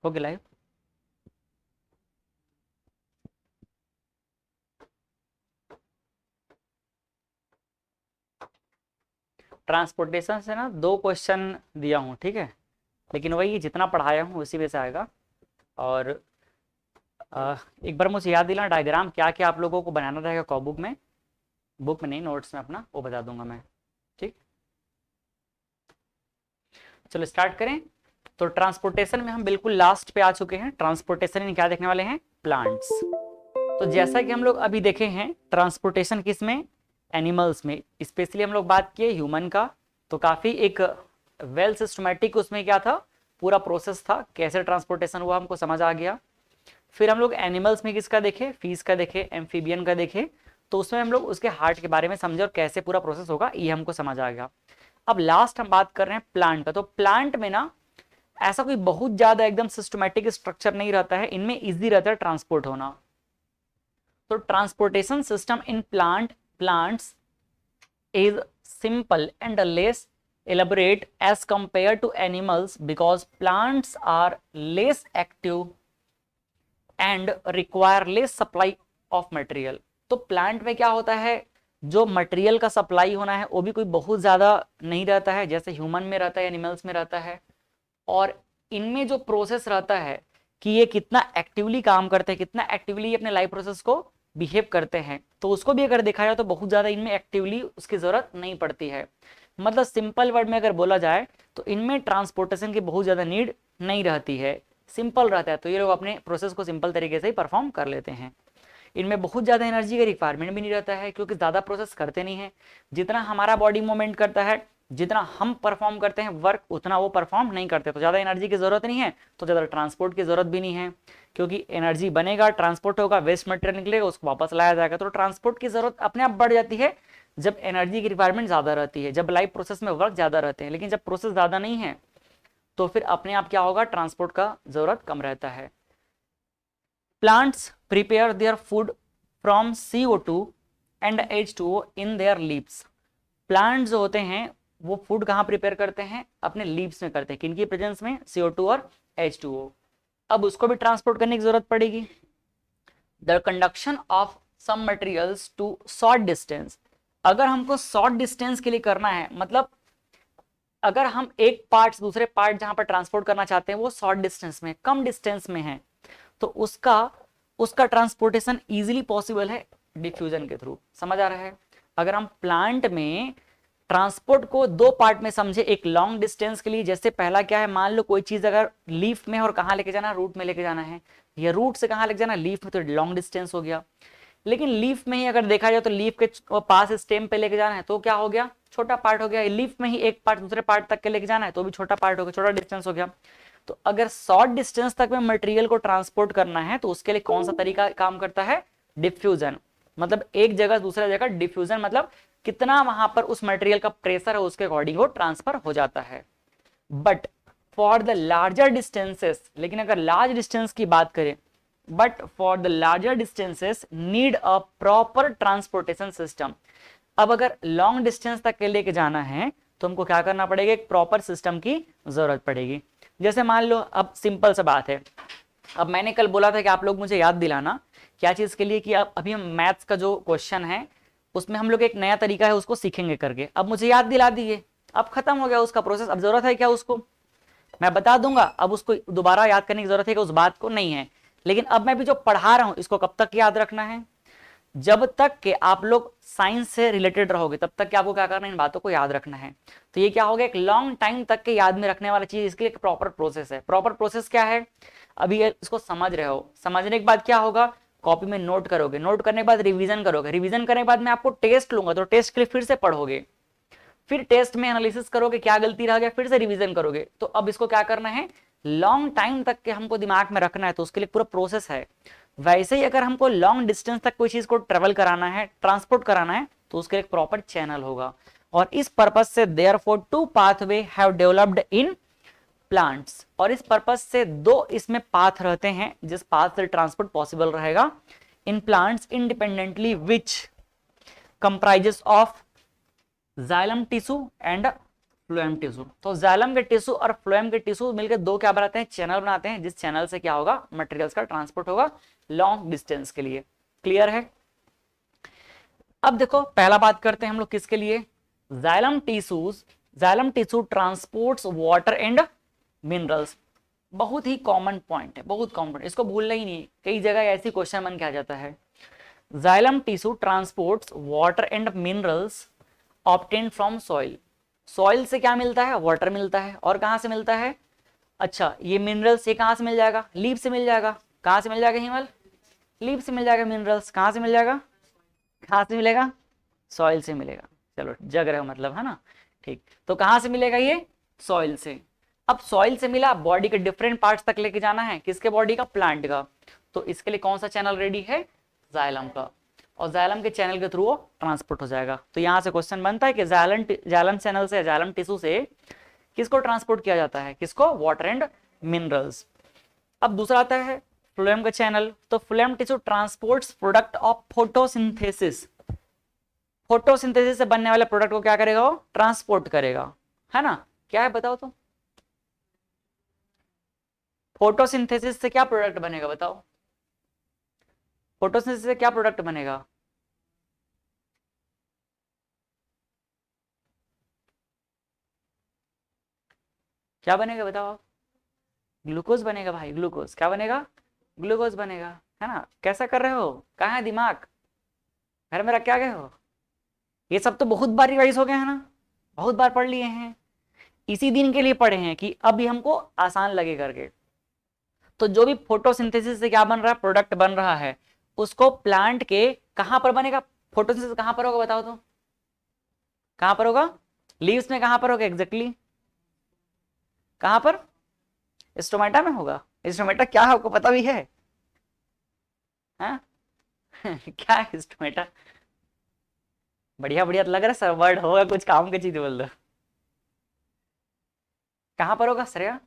हो गया live. Transportation से ना 2 क्वेश्चन दिया हूँ, ठीक है, लेकिन वही जितना पढ़ाया हूँ उसी में से आएगा। और एक बार मुझे याद दिला डायग्राम क्या क्या आप लोगों को बनाना रहेगा कॉ बुक में नहीं, नोट्स में अपना, वो बता दूंगा मैं। ठीक, चलो स्टार्ट करें। तो ट्रांसपोर्टेशन में हम बिल्कुल लास्ट पे आ चुके हैं। ट्रांसपोर्टेशन में क्या देखने वाले हैं? प्लांट्स। तो जैसा कि हम लोग अभी देखे हैं ट्रांसपोर्टेशन किसमें? एनिमल्स में। स्पेशली हम लोग बात किए ह्यूमन का, तो काफ़ी एक वेल सिस्टमेटिक उसमें क्या था, पूरा प्रोसेस था, कैसे ट्रांसपोर्टेशन हुआ हमको समझ आ गया। फिर हम लोग एनिमल्स में किसका देखे? फिश का देखे, एम्फीबियन का देखे, तो उसमें हम लोग उसके हार्ट के बारे में समझे और कैसे पूरा प्रोसेस होगा ये हमको समझ आ गया। अब लास्ट हम बात कर रहे हैं प्लांट का। तो प्लांट में ना ऐसा कोई बहुत ज्यादा एकदम सिस्टमेटिक स्ट्रक्चर नहीं रहता है, इनमें इजी रहता है ट्रांसपोर्ट होना। तो transportation system in plants is simple and less elaborate as compared to animals because plants are less active and require less supply of material। तो प्लांट में क्या होता है, जो मटेरियल का सप्लाई होना है वो भी कोई बहुत ज़्यादा नहीं रहता है जैसे ह्यूमन में रहता है, एनिमल्स में रहता है। और इनमें जो प्रोसेस रहता है कि ये कितना एक्टिवली काम करते हैं, कितना एक्टिवली अपने लाइफ प्रोसेस को बिहेव करते हैं, तो उसको भी अगर देखा जाए तो बहुत ज़्यादा इनमें एक्टिवली उसकी ज़रूरत नहीं पड़ती है। मतलब सिंपल वर्ड में अगर बोला जाए तो इनमें ट्रांसपोर्टेशन की बहुत ज़्यादा नीड नहीं रहती है, सिंपल रहता है, तो ये लोग अपने प्रोसेस को सिंपल तरीके से ही परफॉर्म कर लेते हैं। इनमें बहुत ज़्यादा एनर्जी का रिक्वायरमेंट भी नहीं रहता है क्योंकि ज़्यादा प्रोसेस करते नहीं है। जितना हमारा बॉडी मूवमेंट करता है, जितना हम परफॉर्म करते हैं वर्क, उतना वो परफॉर्म नहीं करते, तो ज़्यादा एनर्जी की ज़रूरत नहीं है, तो ज़्यादा ट्रांसपोर्ट की ज़रूरत भी नहीं है। क्योंकि एनर्जी बनेगा, ट्रांसपोर्ट होगा, वेस्ट मटेरियल निकलेगा, उसको वापस लाया जाएगा, तो ट्रांसपोर्ट की ज़रूरत अपने आप बढ़ जाती है जब एनर्जी की रिक्वायरमेंट ज़्यादा रहती है, जब लाइफ प्रोसेस में वर्क ज़्यादा रहते हैं। लेकिन जब प्रोसेस ज़्यादा नहीं है तो फिर अपने आप क्या होगा, ट्रांसपोर्ट का ज़रूरत कम रहता है। Plants prepare their food from CO2 and H2O in their leaves. Plant जो होते हैं वो फूड कहाँ प्रिपेयर करते हैं? अपने लीव्स में करते हैं। किनकी प्रेजेंस में? CO2 और H2O। अब उसको भी ट्रांसपोर्ट करने की जरूरत पड़ेगी। The conduction of some materials to short distance. अगर हमको शॉर्ट डिस्टेंस के लिए करना है, मतलब अगर हम एक पार्ट दूसरे पार्ट जहां पर ट्रांसपोर्ट करना चाहते हैं वो शॉर्ट डिस्टेंस में, कम डिस्टेंस में है, तो उसका उसका ट्रांसपोर्टेशन इजीली पॉसिबल है डिफ्यूजन के थ्रू। समझ आ रहा है? अगर हम प्लांट में ट्रांसपोर्ट को 2 पार्ट में समझे, एक लॉन्ग डिस्टेंस के लिए, जैसे पहला क्या है, मान लो कोई चीज अगर लीफ में और कहाँ लेके जाना है, रूट में लेके जाना है, या रूट से कहाँ लेके जाना है, लीफ में, तो लॉन्ग डिस्टेंस हो गया। लेकिन लीफ में ही अगर देखा जाए तो लीफ के पास स्टेम पे लेके जाना है तो क्या हो गया, छोटा पार्ट हो गया। लीफ में ही एक पार्ट दूसरे पार्ट तक के लेके जाना है तो भी छोटा पार्ट हो गया, छोटा डिस्टेंस हो गया। तो अगर शॉर्ट डिस्टेंस तक में मटेरियल को ट्रांसपोर्ट करना है तो उसके लिए कौन सा तरीका काम करता है? डिफ्यूजन। मतलब एक जगह दूसरा जगह डिफ्यूजन, मतलब कितना वहां पर उस मटेरियल का प्रेशर है उसके अकॉर्डिंग वो ट्रांसफर हो जाता है। But for the larger distances, लेकिन अगर लार्ज डिस्टेंस की बात करें, but for the larger distances need a proper transportation system. अब अगर लॉन्ग डिस्टेंस तक के लेके जाना है तो हमको क्या करना पड़ेगा? एक प्रॉपर सिस्टम की जरूरत पड़ेगी। जैसे मान लो, अब सिंपल सा बात है, अब मैंने कल बोला था कि आप लोग मुझे याद दिलाना क्या चीज के लिए, कि अब अभी हम मैथ्स का जो क्वेश्चन है उसमें हम लोग एक नया तरीका है उसको सीखेंगे करके। अब मुझे याद दिला दिए, अब खत्म हो गया उसका प्रोसेस, अब जरूरत है क्या उसको? मैं बता दूंगा, अब उसको दोबारा याद करने की जरूरत है कि उस बात को नहीं है। लेकिन अब मैं भी जो पढ़ा रहा हूं इसको कब तक याद रखना है? जब तक कि आप लोग साइंस से रिलेटेड रहोगे तब तक कि आपको क्या करना है, इन बातों को याद रखना है। तो ये क्या होगा, एक लॉन्ग टाइम तक के याद में रखने वाला चीज, इसके लिए एक प्रॉपर प्रोसेस है। प्रॉपर प्रोसेस क्या है? अभी इसको समझ रहे हो, समझने के बाद क्या होगा, कॉपी में नोट करोगे, नोट करने के बाद रिवीजन करोगे, रिवीजन करने के बाद मैं आपको टेस्ट लूंगा तो टेस्ट के लिए फिर से पढ़ोगे, फिर टेस्ट में एनालिसिस करोगे क्या गलती रह गया, फिर से रिवीजन करोगे। तो अब इसको क्या करना है, लॉन्ग टाइम तक के हमको दिमाग में रखना है, तो उसके लिए पूरा प्रोसेस है। वैसे ही अगर हमको लॉन्ग डिस्टेंस तक कोई चीज को ट्रेवल कराना है, ट्रांसपोर्ट कराना है, तो उसके लिए एक प्रॉपर चैनल होगा। और इस पर्पज से therefore 2 pathway have developed in plants. और इस पर्पज से 2 इसमें पाथ रहते हैं जिस पाथ से ट्रांसपोर्ट पॉसिबल रहेगा in plants independently, which comprises of xylem tissue and phloem tissue. तो जाइलम के टिश्यू और फ्लोएम के टिश्यू मिलकर दो क्या बनाते हैं, चैनल बनाते हैं, जिस चैनल से क्या होगा, मटेरियल्स का ट्रांसपोर्ट होगा लॉन्ग डिस्टेंस के लिए। क्लियर है? अब देखो पहला बात करते हैं हम लोग किसके लिए, xylem tissues. Xylem tissue transports water and minerals. बहुत ही कॉमन पॉइंट है, बहुत कॉमन पॉइंट, इसको भूलना ही नहीं, कई जगह ऐसी क्वेश्चन बन के आ जाता है। Xylem tissue transports water and minerals obtain from soil. Soil से क्या मिलता है, वाटर मिलता है, और कहां से मिलता है, अच्छा ये मिनरल्स ये कहां से मिल जाएगा, लीफ से मिल जाएगा। कहां से मिल जाएगा हिमल, लीफ से मिल जाएगा। मिनरल्स कहां से मिल जाएगा, कहां से मिलेगा, सॉइल से मिलेगा। चलो जग रहे हो मतलब, है ना, ठीक। तो कहां से मिलेगा ये, सॉइल से। अब सॉइल से मिला, बॉडी के डिफरेंट पार्ट्स तक लेके जाना है, किसके बॉडी का, प्लांट का। तो इसके लिए कौन सा चैनल रेडी है, जाइलम का, और जाइलम के चैनल के थ्रू वो ट्रांसपोर्ट हो जाएगा। तो यहां से क्वेश्चन बनता है कि जाइलम चैनल से, जाइलम टिश्यू से किसको ट्रांसपोर्ट किया जाता है, किसको, वाटर एंड मिनरल्स। अब दूसरा आता है फ्लोएम का चैनल। तो phloem tissue transports product of photosynthesis. Photosynthesis से बनने वाले प्रोडक्ट को क्या करेगा, वो ट्रांसपोर्ट करेगा, है ना। क्या है बताओ तो, फोटोसिंथेसिस से क्या प्रोडक्ट बनेगा बताओ, फोटोसिंथेसिस से क्या प्रोडक्ट बनेगा, क्या बनेगा बताओ आप, ग्लूकोज बनेगा भाई, ग्लूकोज। क्या बनेगा, ग्लूकोज बनेगा, है ना। कैसा कर रहे हो, कहाँ है दिमाग, घर में रख के आ गए हो। ये सब तो बहुत बार रिवाइज हो गए हैं ना, बहुत बार पढ़ लिए हैं, इसी दिन के लिए पढ़े हैं कि अभी हमको आसान लगे करके। तो जो भी फोटोसिंथेसिस से क्या बन रहा है, प्रोडक्ट बन रहा है, उसको प्लांट के कहां पर बनेगा, फोटोसिंथेसिस कहां पर होगा बताओ तो, कहां पर होगा, लीव्स में कहां पर होगा एग्जैक्टली, कहां पर, स्टोमेटा में होगा। स्टोमेटा क्या है आपको पता भी है, हाँ? क्या है स्टोमेटा, बढ़िया बढ़िया लग रहा है सर, वर्ड होगा कुछ काम की चीज बोल दो। कहां पर होगा श्रेया,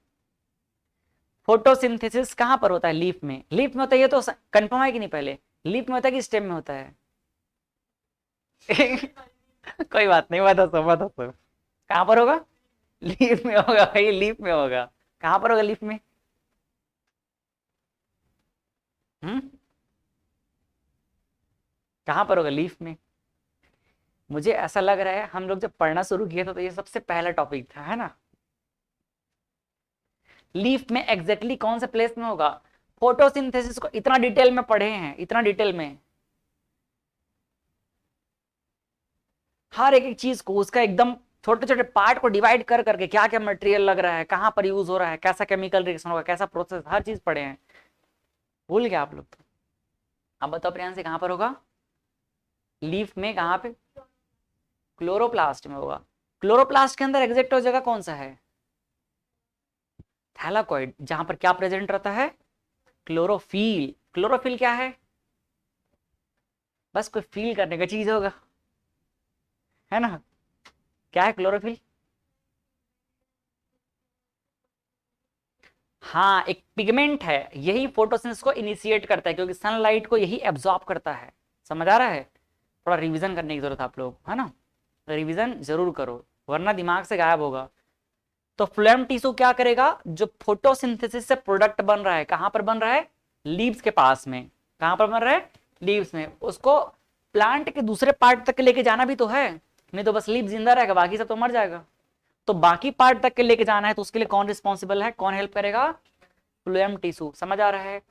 फोटोसिंथेसिस कहां पर होता है, लीफ में, लीफ में होता है, ये तो कंफर्म है कि नहीं, पहले लीफ में होता है कि स्टेम में होता है। कोई बात नहीं, बता सो बता सो, कहां पर होगा, लीफ में होगा भाई, लीफ में होगा। कहां पर होगा लीफ में, हम्म, कहां पर होगा लीफ में। मुझे ऐसा लग रहा है हम लोग जब पढ़ना शुरू किया था तो ये सबसे पहला टॉपिक था, है ना। लीफ में एग्जैक्टली कौन से प्लेस में होगा, फोटोसिंथेसिस को इतना डिटेल में पढ़े हैं, इतना डिटेल में, हर एक एक चीज को उसका एकदम छोटे छोटे पार्ट को डिवाइड कर करके क्या क्या मटेरियल लग रहा है, कहां पर यूज हो रहा है, कैसा केमिकल रिएक्शन होगा, कैसा प्रोसेस, हर चीज पढ़े हैं। भूल गया आप लोग तो। अब बताओ प्रियांश कहां पर होगा, लीफ में कहां पे, क्लोरोप्लास्ट में होगा। क्लोरोप्लास्ट के अंदर एग्जैक्ट जगह कौन सा है, थैलाकॉइड, जहां पर क्या प्रेजेंट रहता है, क्लोरोफिल। क्लोरोफिल क्या है, बस कोई फील करने का चीज होगा, है ना। क्या है क्लोरोफिल, हाँ एक पिगमेंट है, यही फोटोसिंथेसिस को इनिशिएट करता है, क्योंकि सनलाइट को यही एब्जॉर्ब करता है। समझ आ रहा है, थोड़ा रिवीजन करने की जरूरत है आप लोग, है ना, रिवीजन जरूर करो वरना दिमाग से गायब होगा। तो फ्लोएम टिश्यू क्या करेगा, जो फोटोसिंथेसिस से प्रोडक्ट बन रहा है, कहां पर बन रहा है, लीव्स के पास में। कहां पर बन रहा है, लीव्स में। उसको प्लांट के दूसरे पार्ट तक लेके जाना भी तो है, नहीं तो बस लीव जिंदा रहेगा, बाकी सब तो मर जाएगा। तो बाकी पार्ट तक के लेके जाना है, तो उसके लिए कौन रिस्पॉन्सिबल है, कौन हेल्प करेगा, फ्लोएम टिश्यू। समझ आ रहा है,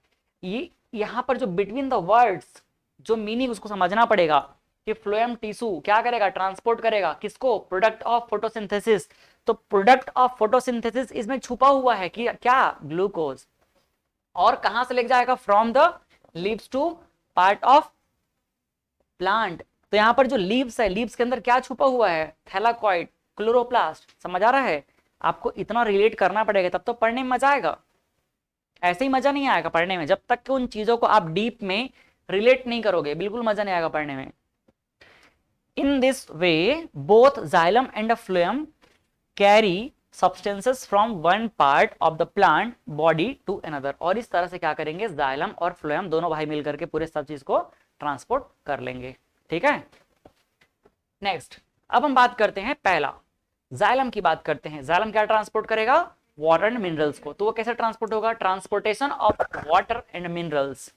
ये यहाँ पर जो बिटवीन द वर्ड्स जो मीनिंग उसको समझना पड़ेगा कि फ्लोएम टिश्यू क्या करेगा, ट्रांसपोर्ट करेगा किसको, प्रोडक्ट ऑफ फोटोसिंथेसिस। तो प्रोडक्ट ऑफ फोटोसिंथेसिस इसमें छुपा हुआ है कि क्या, ग्लूकोज। और कहां से लेके जाएगा, from the leaves to part of plant. तो यहां पर जो लीव्स है, लीव्स के अंदर क्या छुपा हुआ है, थैलाकॉइड, क्लोरोप्लास्ट। समझ आ रहा है, आपको इतना रिलेट करना पड़ेगा तब तो पढ़ने में मजा आएगा, ऐसे ही मजा नहीं आएगा पढ़ने में, जब तक कि उन चीजों को आप डीप में रिलेट नहीं करोगे बिल्कुल मजा नहीं आएगा पढ़ने में। In this way both xylem and phloem carry substances from one part of the plant body to another. और इस तरह से क्या करेंगे, जाइलम और फ्लोएम दोनों भाई मिलकर के पूरे सब चीज को ट्रांसपोर्ट कर लेंगे। ठीक है, नेक्स्ट अब हम बात करते हैं पहला, जाइलम की बात करते हैं, जाइलम क्या ट्रांसपोर्ट करेगा, वाटर एंड मिनरल्स को। तो वो कैसे ट्रांसपोर्ट होगा, transportation of water and minerals.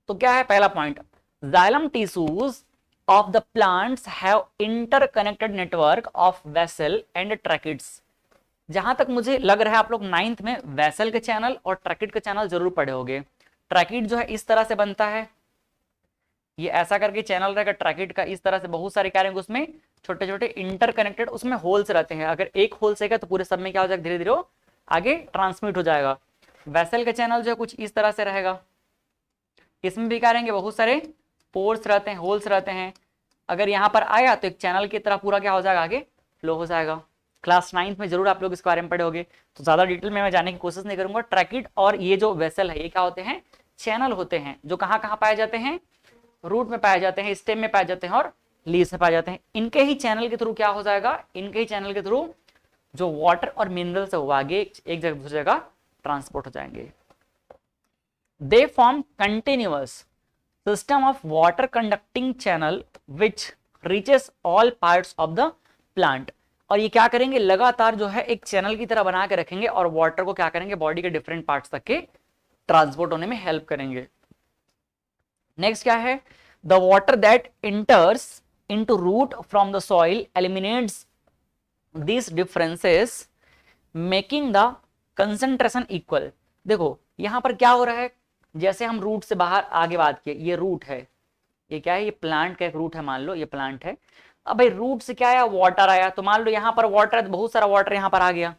तो क्या है पहला point, xylem tissues of the plants have interconnected network of vessel and tracheids. जहां तक मुझे लग रहा है आप लोग 9th में वेसल के चैनल और ट्रैकिड के चैनल जरूर पढ़े होंगे। ट्रैकिड जो है इस तरह से बनता है, ये ऐसा करके चैनल रहेगा ट्रैकिड का, इस तरह से बहुत सारे क्या रहेंगे उसमें, छोटे छोटे इंटरकनेक्टेड उसमें होल्स रहते हैं। अगर एक होल से तो पूरे सब में क्या हो जाएगा, धीरे धीरे आगे ट्रांसमिट हो जाएगा। वेसल का चैनल जो है कुछ इस तरह से रहेगा, इसमें भी क्या रहेंगे, बहुत सारे पोर्स रहते हैं, होल्स रहते हैं। अगर यहाँ पर आया तो एक चैनल की तरह पूरा क्या हो जाएगा, आगे फ्लो हो जाएगा। क्लास 9th में जरूर आप लोग इसके बारे में पढ़े होंगे, तो ज्यादा डिटेल में मैं जाने की कोशिश नहीं करूंगा। ट्रैकिड और ये जो वेसल है ये क्या होते हैं, चैनल होते हैं, जो कहाँ कहाँ पाए जाते हैं, रूट में पाए जाते हैं, स्टेम में पाए जाते हैं और लीव्स में पाए जाते हैं। इनके ही चैनल के थ्रू क्या हो जाएगा, इनके ही चैनल के थ्रू जो वाटर और मिनरल्स है वो आगे एक जगह दूसरी जगह ट्रांसपोर्ट हो जाएंगे। They form continuous system of water conducting channel which reaches all parts of the plant. और ये क्या करेंगे, लगातार जो है एक चैनल की तरह बना के रखेंगे और वाटर को क्या करेंगे, बॉडी के डिफरेंट पार्ट्स तक के ट्रांसपोर्ट होने में हेल्प करेंगे। नेक्स्ट क्या है, the water that enters into root from the soil eliminates this differences making the concentration equal. देखो यहां पर क्या हो रहा है, जैसे हम रूट से बाहर आगे बात किए, ये रूट है, ये क्या है, ये प्लांट का एक रूट है, मान लो ये प्लांट है। अब भाई रूट से क्या आया, वाटर आया, तो मान लो यहाँ पर वाटर है तो बहुत सारा वाटर यहाँ पर आ गया,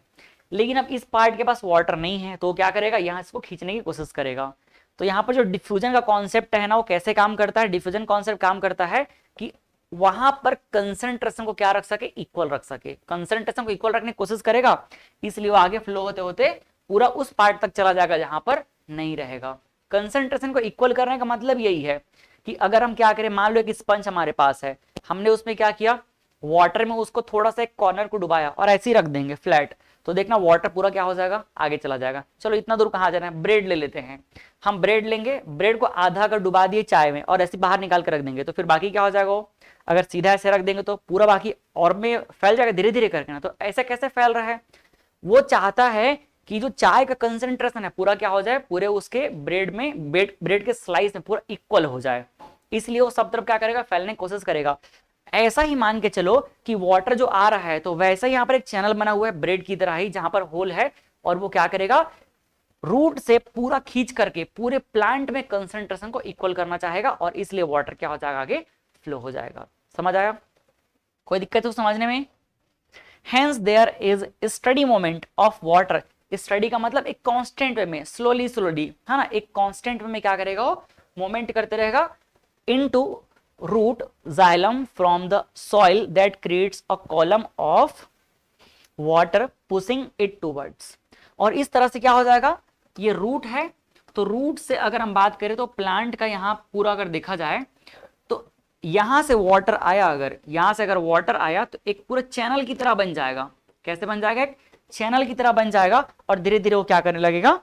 लेकिन अब इस पार्ट के पास वाटर नहीं है तो क्या करेगा, यहाँ इसको खींचने की कोशिश करेगा। तो यहाँ पर जो डिफ्यूजन का कॉन्सेप्ट है ना, वो कैसे काम करता है, डिफ्यूजन कॉन्सेप्ट काम करता है कि वहां पर कंसंट्रेशन को क्या रख सके, इक्वल रख सके, कंसंट्रेशन को इक्वल रखने की कोशिश करेगा, इसलिए वो आगे फ्लो होते होते पूरा उस पार्ट तक चला जाएगा जहां पर नहीं रहेगा। कंसंट्रेशन को इक्वल करने का मतलब यही है कि अगर हम क्या करें, मान लो एक स्पंज हमारे पास है, हमने उसमें क्या किया, वाटर में उसको थोड़ा सा एक कॉर्नर को डुबाया और ऐसे ही रख देंगे फ्लैट, तो देखना वाटर पूरा क्या हो जाएगा, आगे चला जाएगा। चलो इतना दूर कहाँ जाना है, ब्रेड ले लेते हैं, हम ब्रेड लेंगे, ब्रेड को आधा अगर डुबा दिए चाय में और ऐसे बाहर निकाल कर रख देंगे तो फिर बाकी क्या हो जाएगा, वो अगर सीधा ऐसे रख देंगे तो पूरा बाकी और में फैल जाएगा धीरे धीरे करके ना। तो ऐसे कैसे फैल रहा है, वो चाहता है कि जो चाय का कंसंट्रेशन है पूरा क्या हो जाए, पूरे उसके ब्रेड में, ब्रेड के स्लाइस में पूरा इक्वल हो जाए, इसलिए वो सब तरफ क्या करेगा, फैलने की कोशिश करेगा। ऐसा ही मान के चलो कि वाटर जो आ रहा है तो वैसा ही यहाँ पर एक चैनल बना हुआ है ब्रेड की तरह ही, जहां पर होल है, और वो क्या करेगा, रूट से पूरा खींच करके पूरे प्लांट में कंसंट्रेशन को इक्वल करना चाहेगा, और इसलिए वाटर क्या हो जाएगा, आगे फ्लो हो जाएगा। समझ आया, कोई दिक्कत है समझने में। Hence there is study movement of water, study का मतलब एक कांस्टेंट वे में, स्लोली स्लोली, है ना, एक कांस्टेंट वे में क्या करेगा, वो मोमेंट करते रहेगा into root xylem from the soil that creates a column of water pushing it towards. और इस तरह से क्या हो जाएगा, ये रूट है, तो रूट से अगर हम बात करें तो प्लांट का यहाँ पूरा अगर देखा जाए तो यहां से वाटर आया, अगर यहां से अगर वाटर आया तो एक पूरा चैनल की तरह बन जाएगा। कैसे बन जाएगा, एक चैनल की तरह बन जाएगा, और धीरे धीरे वो क्या करने लगेगा,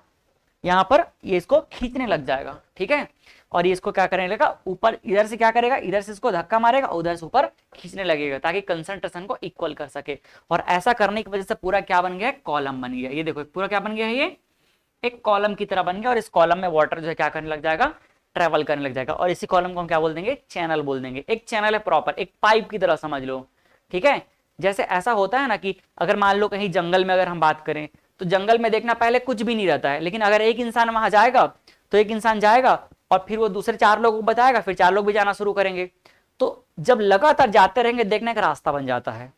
यहां पर ये इसको खींचने लग जाएगा, ठीक है, और ये इसको क्या करने लगेगा, ऊपर इधर से क्या करेगा, इधर से इसको धक्का मारेगा, उधर से ऊपर खींचने लगेगा ताकि कंसंट्रेशन को इक्वल कर सके। और ऐसा करने की वजह से पूरा क्या बन गया, कॉलम बन गया। ये देखो पूरा क्या बन गया है, ये एक कॉलम की तरह बन गया, और इस कॉलम में वाटर जो है क्या करने लग जाएगा, ट्रेवल करने लग जाएगा, और इसी कॉलम को हम क्या बोल देंगे, चैनल बोल देंगे। एक चैनल है प्रॉपर, एक पाइप की तरह समझ लो, ठीक है। जैसे ऐसा होता है ना कि अगर मान लो कहीं जंगल में अगर हम बात करें तो जंगल में देखना पहले कुछ भी नहीं रहता है, लेकिन अगर एक इंसान वहां जाएगा तो एक इंसान जाएगा और फिर वो दूसरे 4 लोगों को बताएगा, फिर 4 लोग भी जाना शुरू करेंगे, तो जब लगातार जाते रहेंगे देखने का रास्ता बन जाता है।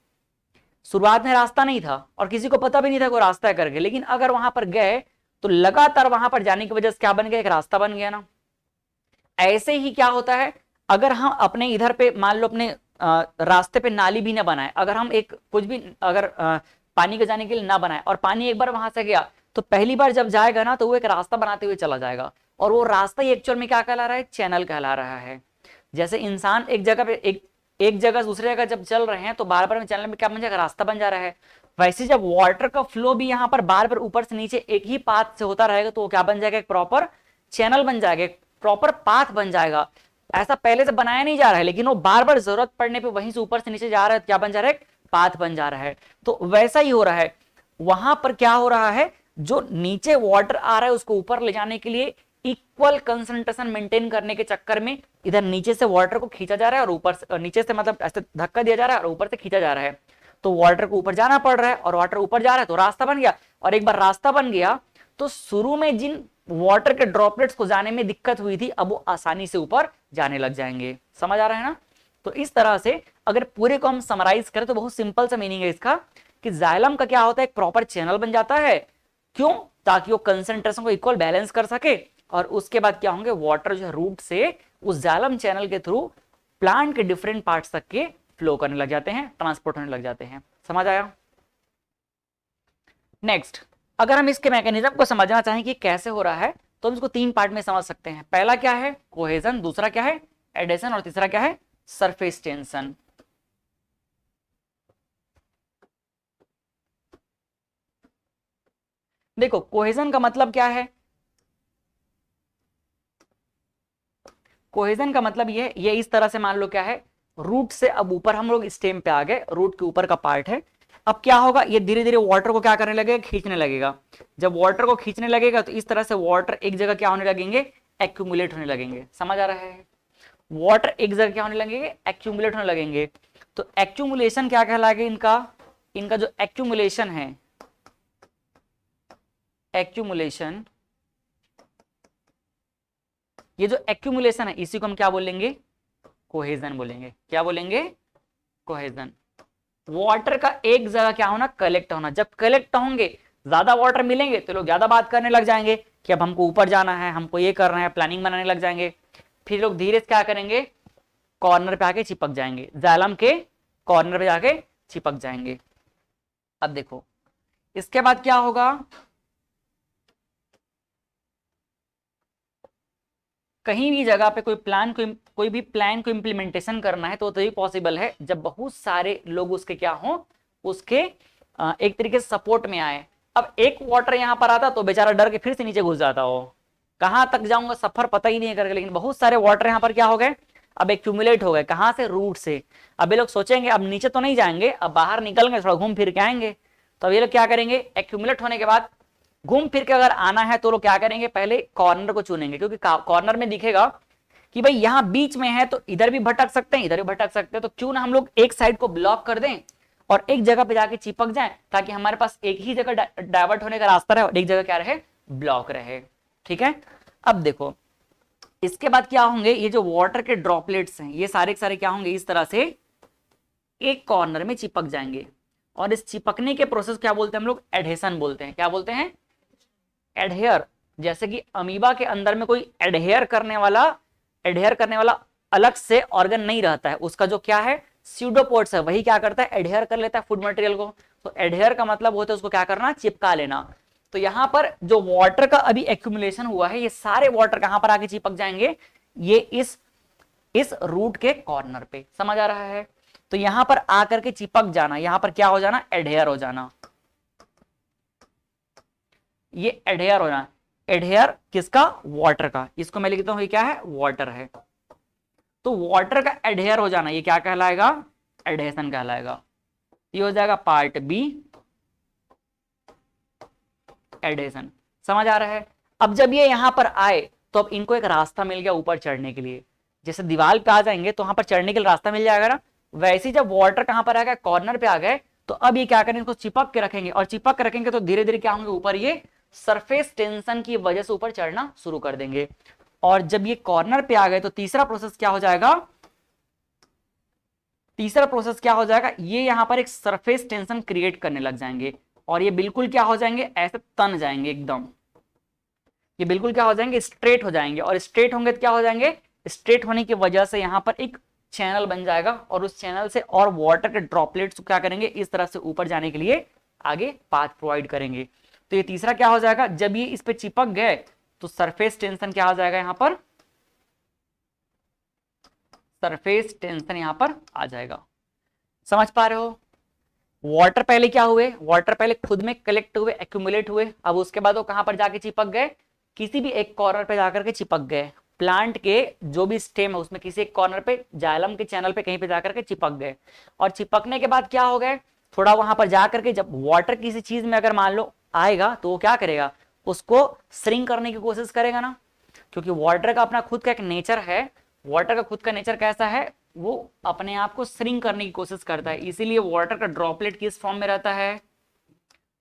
शुरुआत में रास्ता नहीं था और किसी को पता भी नहीं था कोई रास्ता है करके, लेकिन अगर वहां पर गए तो लगातार वहां पर जाने की वजह से क्या बन गया, एक रास्ता बन गया ना। ऐसे ही क्या होता है, अगर हम अपने इधर पे मान लो अपने रास्ते पे नाली भी ना बनाए, अगर हम एक कुछ भी अगर पानी के जाने के लिए ना बनाए और पानी एक बार वहां से गया तो पहली बार जब जाएगा ना तो वो एक रास्ता बनाते हुए चला जाएगा, और वो रास्ता ही एक्चुअल में क्या कहला रहा है, चैनल कहला रहा है। जैसे इंसान एक जगह पे एक जगह दूसरी जगह जब चल रहे हैं तो बार बार चैनल में क्या बन जाएगा, रास्ता बन जा रहा है। वैसे जब वाटर का फ्लो भी यहाँ पर बार बार ऊपर से नीचे एक ही पाथ से होता रहेगा तो वो क्या बन जाएगा, एक प्रॉपर चैनल बन जाएगा, एक प्रॉपर पाथ बन जाएगा। ऐसा पहले से बनाया नहीं जा रहा है, लेकिन वो बार बार जरूरत पड़ने पे वहीं से ऊपर से नीचे जा रहा है, क्या बन जा रहा है, पाथ बन जा रहा है। तो वैसा ही हो रहा है, वहां पर क्या हो रहा है, जो नीचे वाटर आ रहा है उसको ऊपर ले जाने के लिए इक्वल कंसंट्रेशन मेंटेन करने के चक्कर में इधर नीचे से वाटर को खींचा जा रहा है और ऊपर से, नीचे से मतलब ऐसे धक्का दिया जा रहा है और ऊपर से खींचा जा रहा है। तो वाटर को ऊपर जाना पड़ रहा है और वाटर ऊपर जा रहा है तो रास्ता बन गया। और एक बार रास्ता बन गया तो शुरू में जिन वाटर के ड्रॉपलेट्स को जाने में दिक्कत हुई थी अब वो आसानी से ऊपर जाने लग जाएंगे। समझ आ रहा है ना? तो इस तरह से अगर पूरे को हम समराइज करें तो बहुत सिंपल सा मीनिंग है इसका कि जाइलम का क्या होता है, एक प्रॉपर चैनल बन जाता है। क्यों? ताकि वो कंसंट्रेशन को इक्वल बैलेंस कर सके और उसके बाद क्या होंगे, वाटर जो है रूट से उस जाइलम चैनल के थ्रू प्लांट के डिफरेंट पार्ट्स तक के फ्लो करने लग जाते हैं, ट्रांसपोर्ट होने लग जाते हैं। समझ आया? नेक्स्ट, अगर हम इसके मैकेनिज्म को समझना चाहें कि कैसे हो रहा है तो हम इसको तीन पार्ट में समझ सकते हैं। पहला क्या है, कोहेजन, दूसरा क्या है, एडेशन, और तीसरा क्या है, सरफेस टेंशन। देखो कोहेजन का मतलब क्या है, कोहेजन का मतलब ये इस तरह से मान लो क्या है, रूट से अब ऊपर हम लोग स्टेम पे आ गए, रूट के ऊपर का पार्ट है। अब क्या होगा, ये धीरे धीरे वाटर को क्या करने लगेगा, खींचने लगेगा। जब वाटर को खींचने लगेगा तो इस तरह से वाटर एक जगह क्या होने लगेंगे, एक्यूमुलेट होने लगेंगे। समझ आ रहा है? वाटर एक जगह क्या होने लगेंगे, एक्यूमुलेट होने लगेंगे। तो एक्यूमुलेशन क्या कहलाएगा इनका, इनका जो एक्यूमुलेशन है, एक्यूमुलेशन, ये जो एक्यूमुलेशन है इसी को हम क्या बोलेंगे, कोहेजन बोलेंगे। क्या बोलेंगे, कोहेजन। वाटर का एक जगह क्या होना, कलेक्ट होना। जब कलेक्ट होंगे, ज्यादा वाटर मिलेंगे तो लोग ज्यादा बात करने लग जाएंगे कि अब हमको ऊपर जाना है, हमको ये करना है, प्लानिंग बनाने लग जाएंगे। फिर लोग धीरे से क्या करेंगे, कॉर्नर पे आके चिपक जाएंगे, जाइलम के कॉर्नर पे जाके चिपक जाएंगे। अब देखो इसके बाद क्या होगा, कहीं भी जगह पे कोई भी प्लान को इम्प्लीमेंटेशन करना है तो तभी पॉसिबल है जब बहुत सारे लोग उसके क्या हो, उसके एक तरीके से सपोर्ट में आए। अब एक वाटर यहां पर आता तो बेचारा डर के फिर से नीचे घुस जाता हो, कहां तक जाऊंगा सफर पता ही नहीं करके। लेकिन बहुत सारे वाटर यहाँ पर क्या हो गए, अब एक्यूमुलेट हो गए। कहां से, रूट से। अब ये लोग सोचेंगे अब नीचे तो नहीं जाएंगे, अब बाहर निकल गए, थोड़ा घूम फिर के आएंगे। तो अब ये लोग क्या करेंगे, एक्यूमुलेट होने के बाद घूम फिर के अगर आना है तो लोग क्या करेंगे, पहले कॉर्नर को चुनेंगे, क्योंकि कॉर्नर में दिखेगा कि भाई यहां बीच में है तो इधर भी भटक सकते हैं, इधर भी भटक सकते हैं। तो क्यों ना हम लोग एक साइड को ब्लॉक कर दें और एक जगह पे जाके चिपक जाएं, ताकि हमारे पास एक ही जगह डाइवर्ट होने का रास्ता रहे और एक जगह क्या रहे, ब्लॉक रहे। ठीक है? अब देखो इसके बाद क्या होंगे, ये जो वाटर के ड्रॉपलेट्स हैं ये सारे के सारे क्या होंगे, इस तरह से एक कॉर्नर में चिपक जाएंगे। और इस चिपकने के प्रोसेस क्या बोलते हैं हम लोग, एडहेशन बोलते हैं। क्या बोलते हैं, एडहेयर। जैसे कि अमीबा के अंदर में कोई एडहेयर करने वाला अलग से ऑर्गन नहीं रहता है, उसका जो क्या है, स्यूडोपोड्स है, वही क्या करता है, एडहेयर कर लेता है फूड मटेरियल को। तो एडहेयर का मतलब होता है उसको क्या करना, चिपका लेना। तो यहां पर जो वाटर का अभी एक्यूमुलेशन हुआ है, ये सारे वाटर कहां पर आके चिपक जाएंगे, ये इस रूट के कॉर्नर पे। समझ आ रहा है? तो यहां पर आकर के चिपक जाना, यहां पर क्या हो जाना, एडहेयर हो जाना। ये एडहेयर हो जाना, एडहेयर किसका, वाटर का। इसको मैं लिखता हूं ये क्या है, वाटर है। तो वाटर का एडहेयर हो जाना ये क्या कहलाएगा, एडहेशन कहलाएगा। ये हो जाएगा पार्ट बी, एडहेशन। समझ आ रहा है? अब जब ये यहां पर आए तो अब इनको एक रास्ता मिल गया ऊपर चढ़ने के लिए। जैसे दीवार पे आ जाएंगे तो वहां पर चढ़ने के लिए रास्ता मिल जाएगा ना, वैसे ही जब वाटर कहां पर आ गया, कॉर्नर पे आ गए, तो अब ये क्या करेंगे, इनको चिपक के रखेंगे। और चिपक के रखेंगे तो धीरे धीरे क्या होंगे, ऊपर ये सरफेस टेंशन की वजह से ऊपर चढ़ना शुरू कर देंगे। और जब ये कॉर्नर पे आ गए तो तीसरा प्रोसेस क्या हो जाएगा, ये यहां पर एक सरफेस टेंशन क्रिएट करने लग जाएंगे। और ये बिल्कुल क्या हो जाएंगे, ऐसे तन जाएंगे एकदम। ये बिल्कुल क्या हो जाएंगे, स्ट्रेट हो जाएंगे। और स्ट्रेट होंगे तो क्या हो जाएंगे, स्ट्रेट होने की वजह से यहां पर एक चैनल बन जाएगा और उस चैनल से और वाटर के ड्रॉपलेट्स क्या करेंगे, इस तरह से ऊपर जाने के लिए आगे पाथ प्रोवाइड करेंगे। तो ये तीसरा क्या हो जाएगा, जब ये इस पे चिपक गए तो सरफेस टेंशन क्या हो जाएगा, यहां पर सरफेस टेंशन यहां पर आ जाएगा। समझ पा रहे हो? वाटर पहले क्या हुए, वाटर पहले खुद में कलेक्ट हुए, एक्यूमुलेट हुए। अब उसके बाद वो कहां पर जाके चिपक गए, किसी भी एक कॉर्नर पे जाकर के चिपक गए। प्लांट के जो भी स्टेम है उसमें किसी एक कॉर्नर पे जाइलम के चैनल पे कहीं पे जाकर के चिपक गए, और चिपकने के बाद क्या हो गए, थोड़ा वहां पर जाकर के जब वाटर किसी चीज में अगर मान लो आएगा तो वो क्या करेगा, उसको श्रिंक करने की कोशिश करेगा ना, क्योंकि वाटर का अपना खुद का एक नेचर है। वाटर का खुद का नेचर कैसा है, वो अपने आप को श्रिंक करने की कोशिश करता है, इसीलिए वाटर का ड्रॉपलेट किस फॉर्म में रहता है,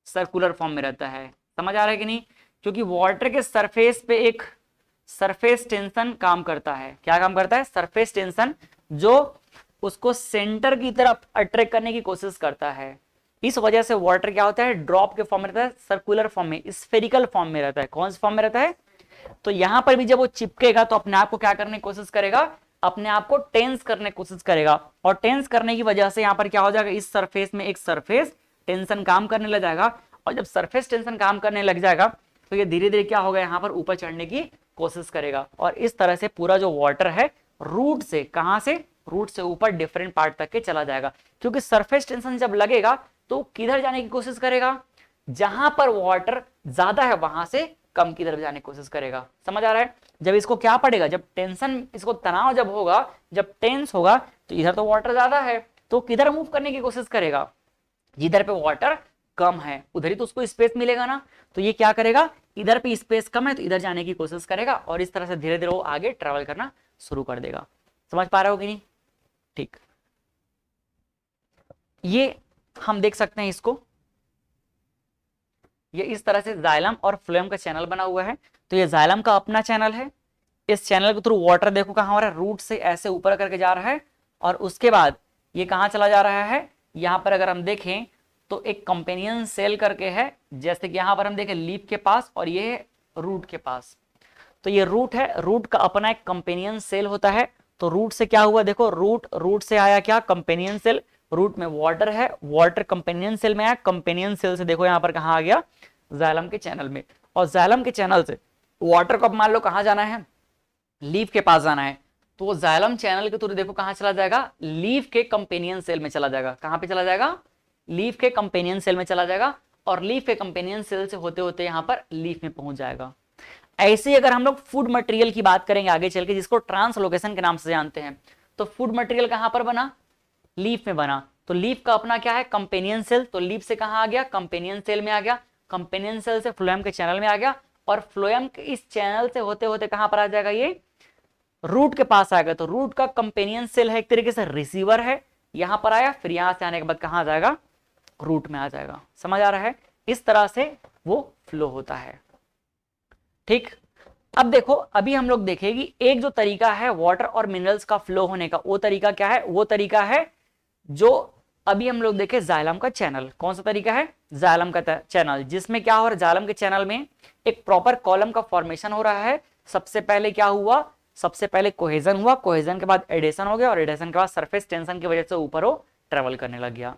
सर्कुलर फॉर्म में रहता है। समझ आ रहा है कि नहीं, क्योंकि वाटर के सरफेस पे एक सरफेस टेंशन काम करता है। क्या काम करता है, सरफेस टेंशन, जो उसको सेंटर की तरफ अट्रैक्ट करने की कोशिश करता है। इस वजह से वाटर क्या होता है, ड्रॉप के फॉर्म में रहता है, सर्कुलर फॉर्म में, स्फेरिकल फॉर्म में रहता है। कौन से फॉर्म में रहता है, तो यहां पर भी जब वो चिपकेगा तो अपने आप को क्या करने की कोशिश करेगा, अपने आप को टेंस करने की कोशिश करेगा, और टेंस करने की वजह से यहां पर क्या हो जाएगा, इस सरफेस में एक सरफेस टेंशन काम करने लग जाएगा, और जब सरफेस टेंशन काम करने लग जाएगा तो ये धीरे धीरे क्या होगा, यहाँ पर ऊपर चढ़ने की कोशिश करेगा, और इस तरह से पूरा जो वाटर है रूट से, कहां से, रूट से ऊपर डिफरेंट पार्ट तक के चला जाएगा। क्योंकि सरफेस टेंशन जब लगेगा तो किधर जाने की कोशिश करेगा, जहां पर वाटर ज्यादा है वहां से कम की तरफ जाने की कोशिश करेगा। समझ आ रहा है, जब इसको क्या पड़ेगा, जब टेंशन, इसको तनाव जब होगा, जब टेंस होगा तो इधर तो वाटर ज्यादा है तो किधर मूव करने की कोशिश करेगा, जिधर पे वाटर कम है उधर ही तो उसको स्पेस मिलेगा ना। तो ये क्या करेगा, इधर पे स्पेस कम है तो इधर जाने की कोशिश करेगा, और इस तरह से धीरे धीरे वो आगे ट्रेवल करना शुरू कर देगा। समझ पा रहे हो कि नहीं, ठीक। ये हम देख सकते हैं इसको, ये इस तरह से जाइलम और फ्लोएम का चैनल बना हुआ है। तो ये जाइलम का अपना चैनल है, इस चैनल के थ्रू वाटर देखो कहां हो रहा है, रूट से ऐसे ऊपर करके जा रहा है, और उसके बाद ये कहां चला जा रहा है, यहां पर अगर हम देखें तो एक कंपेनियन सेल करके है, जैसे कि यहां पर हम देखें लीफ के पास, और ये रूट के पास। तो ये रूट है, रूट का अपना एक कंपेनियन सेल होता है। तो रूट से क्या हुआ, देखो रूट से आया क्या, कंपेनियन सेल, रूट में वाटर है, वाटर कंपेनियन सेल में आया, कंपेनियन सेल से देखो यहाँ पर कहाँ आ गया, जाइलम के चैनल में, और जाइलम के चैनल से वाटर को अब मान लो कहाँ जाना है, लीफ के पास जाना है, तो वो जाइलम चैनल के थ्रू देखो कहाँ चला जाएगा, लीफ के कंपेनियन सेल में चला जाएगा। कहाँ पे चला जाएगा, लीफ के कंपेनियन सेल में चला जाएगा, और लीफ के कंपेनियन सेल से होते होते यहाँ पर लीफ में पहुंच जाएगा। ऐसे ही अगर हम लोग फूड मटेरियल की बात करेंगे आगे चल के, जिसको ट्रांसलोकेशन के नाम से जानते हैं, तो फूड मटेरियल कहां पर बना, लीफ में बना। तो लीफ का अपना क्या है, कंपेनियन सेल, तो लीफ से कहां आ गया, कंपेनियन सेल में आ गया, कंपेनियन सेल से फ्लोएम के चैनल में आ गया, और फ्लोएम के इस चैनल से होते होते कहां पर आ जाएगा, ये रूट के पास आएगा। तो रूट का कंपेनियन सेल है, एक तरीके से रिसीवर है, यहां पर आया, फिर यहां से आने के बाद कहां आ जाएगा, रूट में आ जाएगा। समझ आ रहा है, इस तरह से वो फ्लो होता है, ठीक। अब देखो, अभी हम लोग देखेंगे एक जो तरीका है वाटर और मिनरल्स का फ्लो होने का, वो तरीका क्या है, वो तरीका है जो अभी हम लोग देखे जाइलम का चैनल। कौन सा तरीका है, जाइलम का चैनल, जिसमें क्या हो रहा है, जाइलम के चैनल में एक प्रॉपर कॉलम का फॉर्मेशन हो रहा है। सबसे पहले क्या हुआ, सबसे पहले कोहेजन हुआ, कोहेजन के बाद एडेशन हो गया, और एडेशन के बाद सरफेस टेंशन की वजह से ऊपर वो ट्रेवल करने लग गया।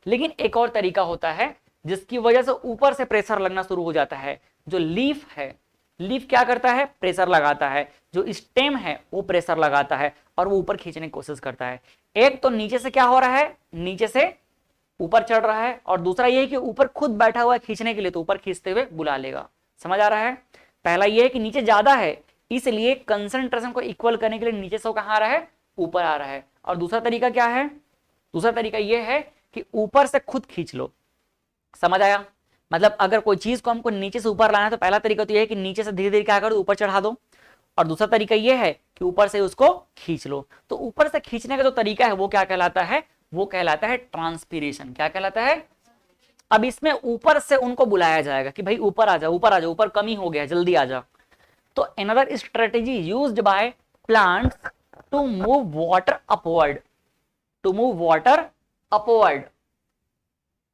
लेकिन एक और तरीका होता है जिसकी वजह से ऊपर से प्रेशर लगना शुरू हो जाता है। जो लीफ है, लीफ क्या करता है, प्रेशर लगाता है, जो स्टेम है वो प्रेशर लगाता है, और वो ऊपर खींचने की कोशिश करता है। एक तो नीचे से क्या हो रहा है, नीचे से ऊपर चढ़ रहा है, और दूसरा ये है कि ऊपर खुद बैठा हुआ है खींचने के लिए, तो ऊपर खींचते हुए बुला लेगा। समझ आ रहा है, पहला ये है कि नीचे ज्यादा है, इसलिए कंसंट्रेशन को इक्वल करने के लिए नीचे से वो कहाँ आ रहा है, ऊपर आ रहा है। और दूसरा तरीका क्या है, दूसरा तरीका ये है कि ऊपर से खुद खींच लो। समझ आया, मतलब अगर कोई चीज को हमको नीचे से ऊपर लाना है तो पहला तरीका तो यह है कि नीचे से धीरे धीरे क्या करो, ऊपर चढ़ा दो, और दूसरा तरीका यह है कि ऊपर से उसको खींच लो। तो ऊपर से खींचने का जो तरीका है वो क्या कहलाता है, वो कहलाता है ट्रांसपीरेशन। क्या कहलाता है, अब इसमें ऊपर से उनको बुलाया जाएगा कि भाई ऊपर आ जाओ, ऊपर आ जाओ, ऊपर कमी हो गया, जल्दी आ जाओ। तो another strategy used by plants to move water upward, to move water upward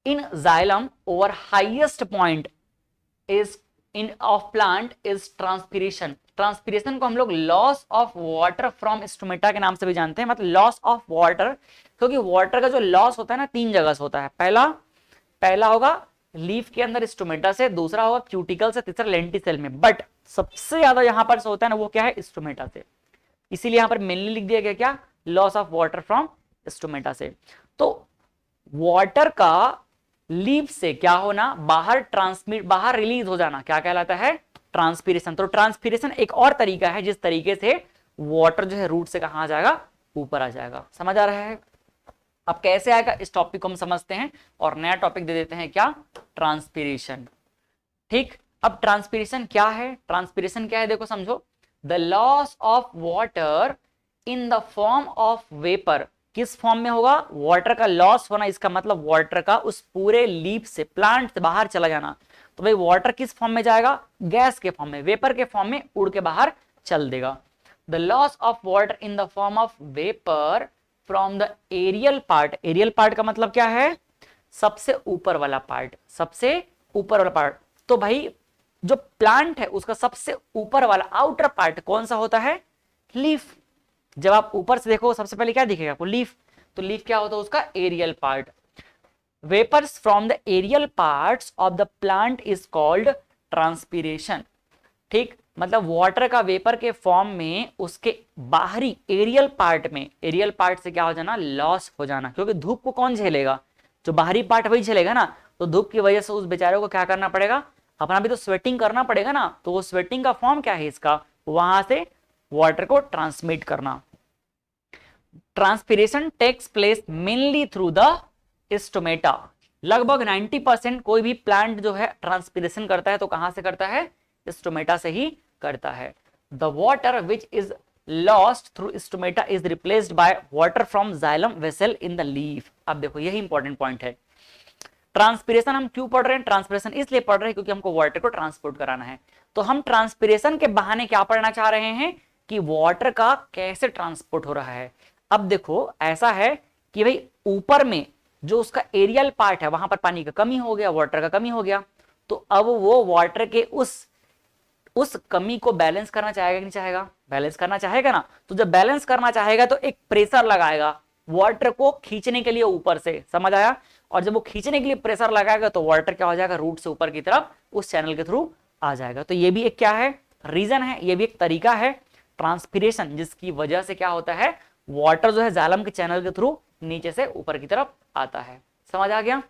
in xylem over highest point is in of plant is transpiration। Transpiration को हम लोग loss of water from stomata के नाम से भी जानते हैं, मतलब लॉस ऑफ वाटर, क्योंकि वाटर का जो लॉस होता है ना 3 जगह से होता है। पहला होगा लीफ के अंदर स्टोमेटा से, दूसरा होगा क्यूटिकल से, तीसरा लेंटिसेल में, बट सबसे ज्यादा यहां पर होता है ना वो क्या है, स्टोमेटा से। इसीलिए यहां पर मेनली लिख दिया गया क्या, loss of water from stomata से। तो वाटर का लीफ से क्या होना, बाहर ट्रांसमिट, बाहर रिलीज हो जाना, क्या कहलाता है, ट्रांसपीरेशन। तो ट्रांसपीरेशन एक और तरीका है जिस तरीके से वाटर जो है रूट से कहां आ जाएगा, ऊपर आ जाएगा। समझ आ रहा है? अब कैसे आएगा इस टॉपिक को हम समझते हैं और नया टॉपिक दे देते हैं, क्या? ट्रांसपीरेशन। ठीक, अब ट्रांसपीरेशन क्या है? ट्रांसपीरेशन क्या है देखो समझो, the loss of water in the form of vapour. किस फॉर्म में होगा? वाटर का लॉस होना, इसका मतलब वाटर का उस पूरे लीफ से, प्लांट से बाहर चला जाना। तो भाई वाटर किस फॉर्म में जाएगा? गैस के फॉर्म में, वेपर के फॉर्म में उड़ के बाहर चल देगा। The loss of water in the form of vapour from the aerial part. Aerial part का मतलब क्या है? सबसे ऊपर वाला पार्ट, सबसे ऊपर वाला पार्ट। तो भाई जो प्लांट है उसका सबसे ऊपर वाला आउटर पार्ट कौन सा होता है? लीफ। जब आप ऊपर से देखो सबसे पहले क्या दिखेगा आपको? लीफ। तो लीफ क्या होता है? उसका aerial part. Vapours from the aerial parts of the plant is called transpiration. ठीक, मतलब वाटर का वेपर के फॉर्म में उसके बाहरी एरियल पार्ट में, एरियल पार्ट से क्या हो जाना? लॉस हो जाना। क्योंकि धूप को कौन झेलेगा? जो बाहरी पार्ट वही झेलेगा ना। तो धूप की वजह से उस बेचारे को क्या करना पड़ेगा? अपना भी तो स्वेटिंग करना पड़ेगा ना। तो वो स्वेटिंग का फॉर्म क्या है इसका? वहां से वाटर को ट्रांसमिट करना। Transpiration takes place mainly through the stomata. लगभग 90% कोई भी प्लांट जो है ट्रांसपीरेशन करता है तो कहां से करता है? स्टोमेटा से ही करता है। The water which is lost through stomata is replaced by water from xylem vessel in the leaf. अब देखो यही इंपॉर्टेंट पॉइंट है। ट्रांसपीरेशन हम क्यों पढ़ रहे हैं? ट्रांसपीरेशन इसलिए पढ़ रहे हैं क्योंकि हमको वाटर को ट्रांसपोर्ट कराना है। तो हम ट्रांसपीरेशन के बहाने क्या पढ़ना चाह रहे हैं कि वाटर का कैसे ट्रांसपोर्ट हो रहा है। अब देखो ऐसा है कि भाई ऊपर में जो उसका एरियल पार्ट है वहां पर पानी का कमी हो गया, वाटर का कमी हो गया। तो अब वो वाटर के उस कमी को बैलेंस करना चाहेगा कि नहीं चाहेगा? बैलेंस करना चाहेगा ना। तो जब बैलेंस करना चाहेगा तो एक प्रेशर लगाएगा वाटर को खींचने के लिए ऊपर से। समझ आया? और जब वो खींचने के लिए प्रेशर लगाएगा तो वाटर क्या हो जाएगा? रूट से ऊपर की तरफ उस चैनल के थ्रू आ जाएगा। तो ये भी एक क्या है? रीजन है, ये भी एक तरीका है ट्रांसपीरेशन, जिसकी वजह से क्या होता है? वाटर जो है जाइलम के चैनल के थ्रू नीचे से ऊपर की तरफ आता है। समझ आ गया?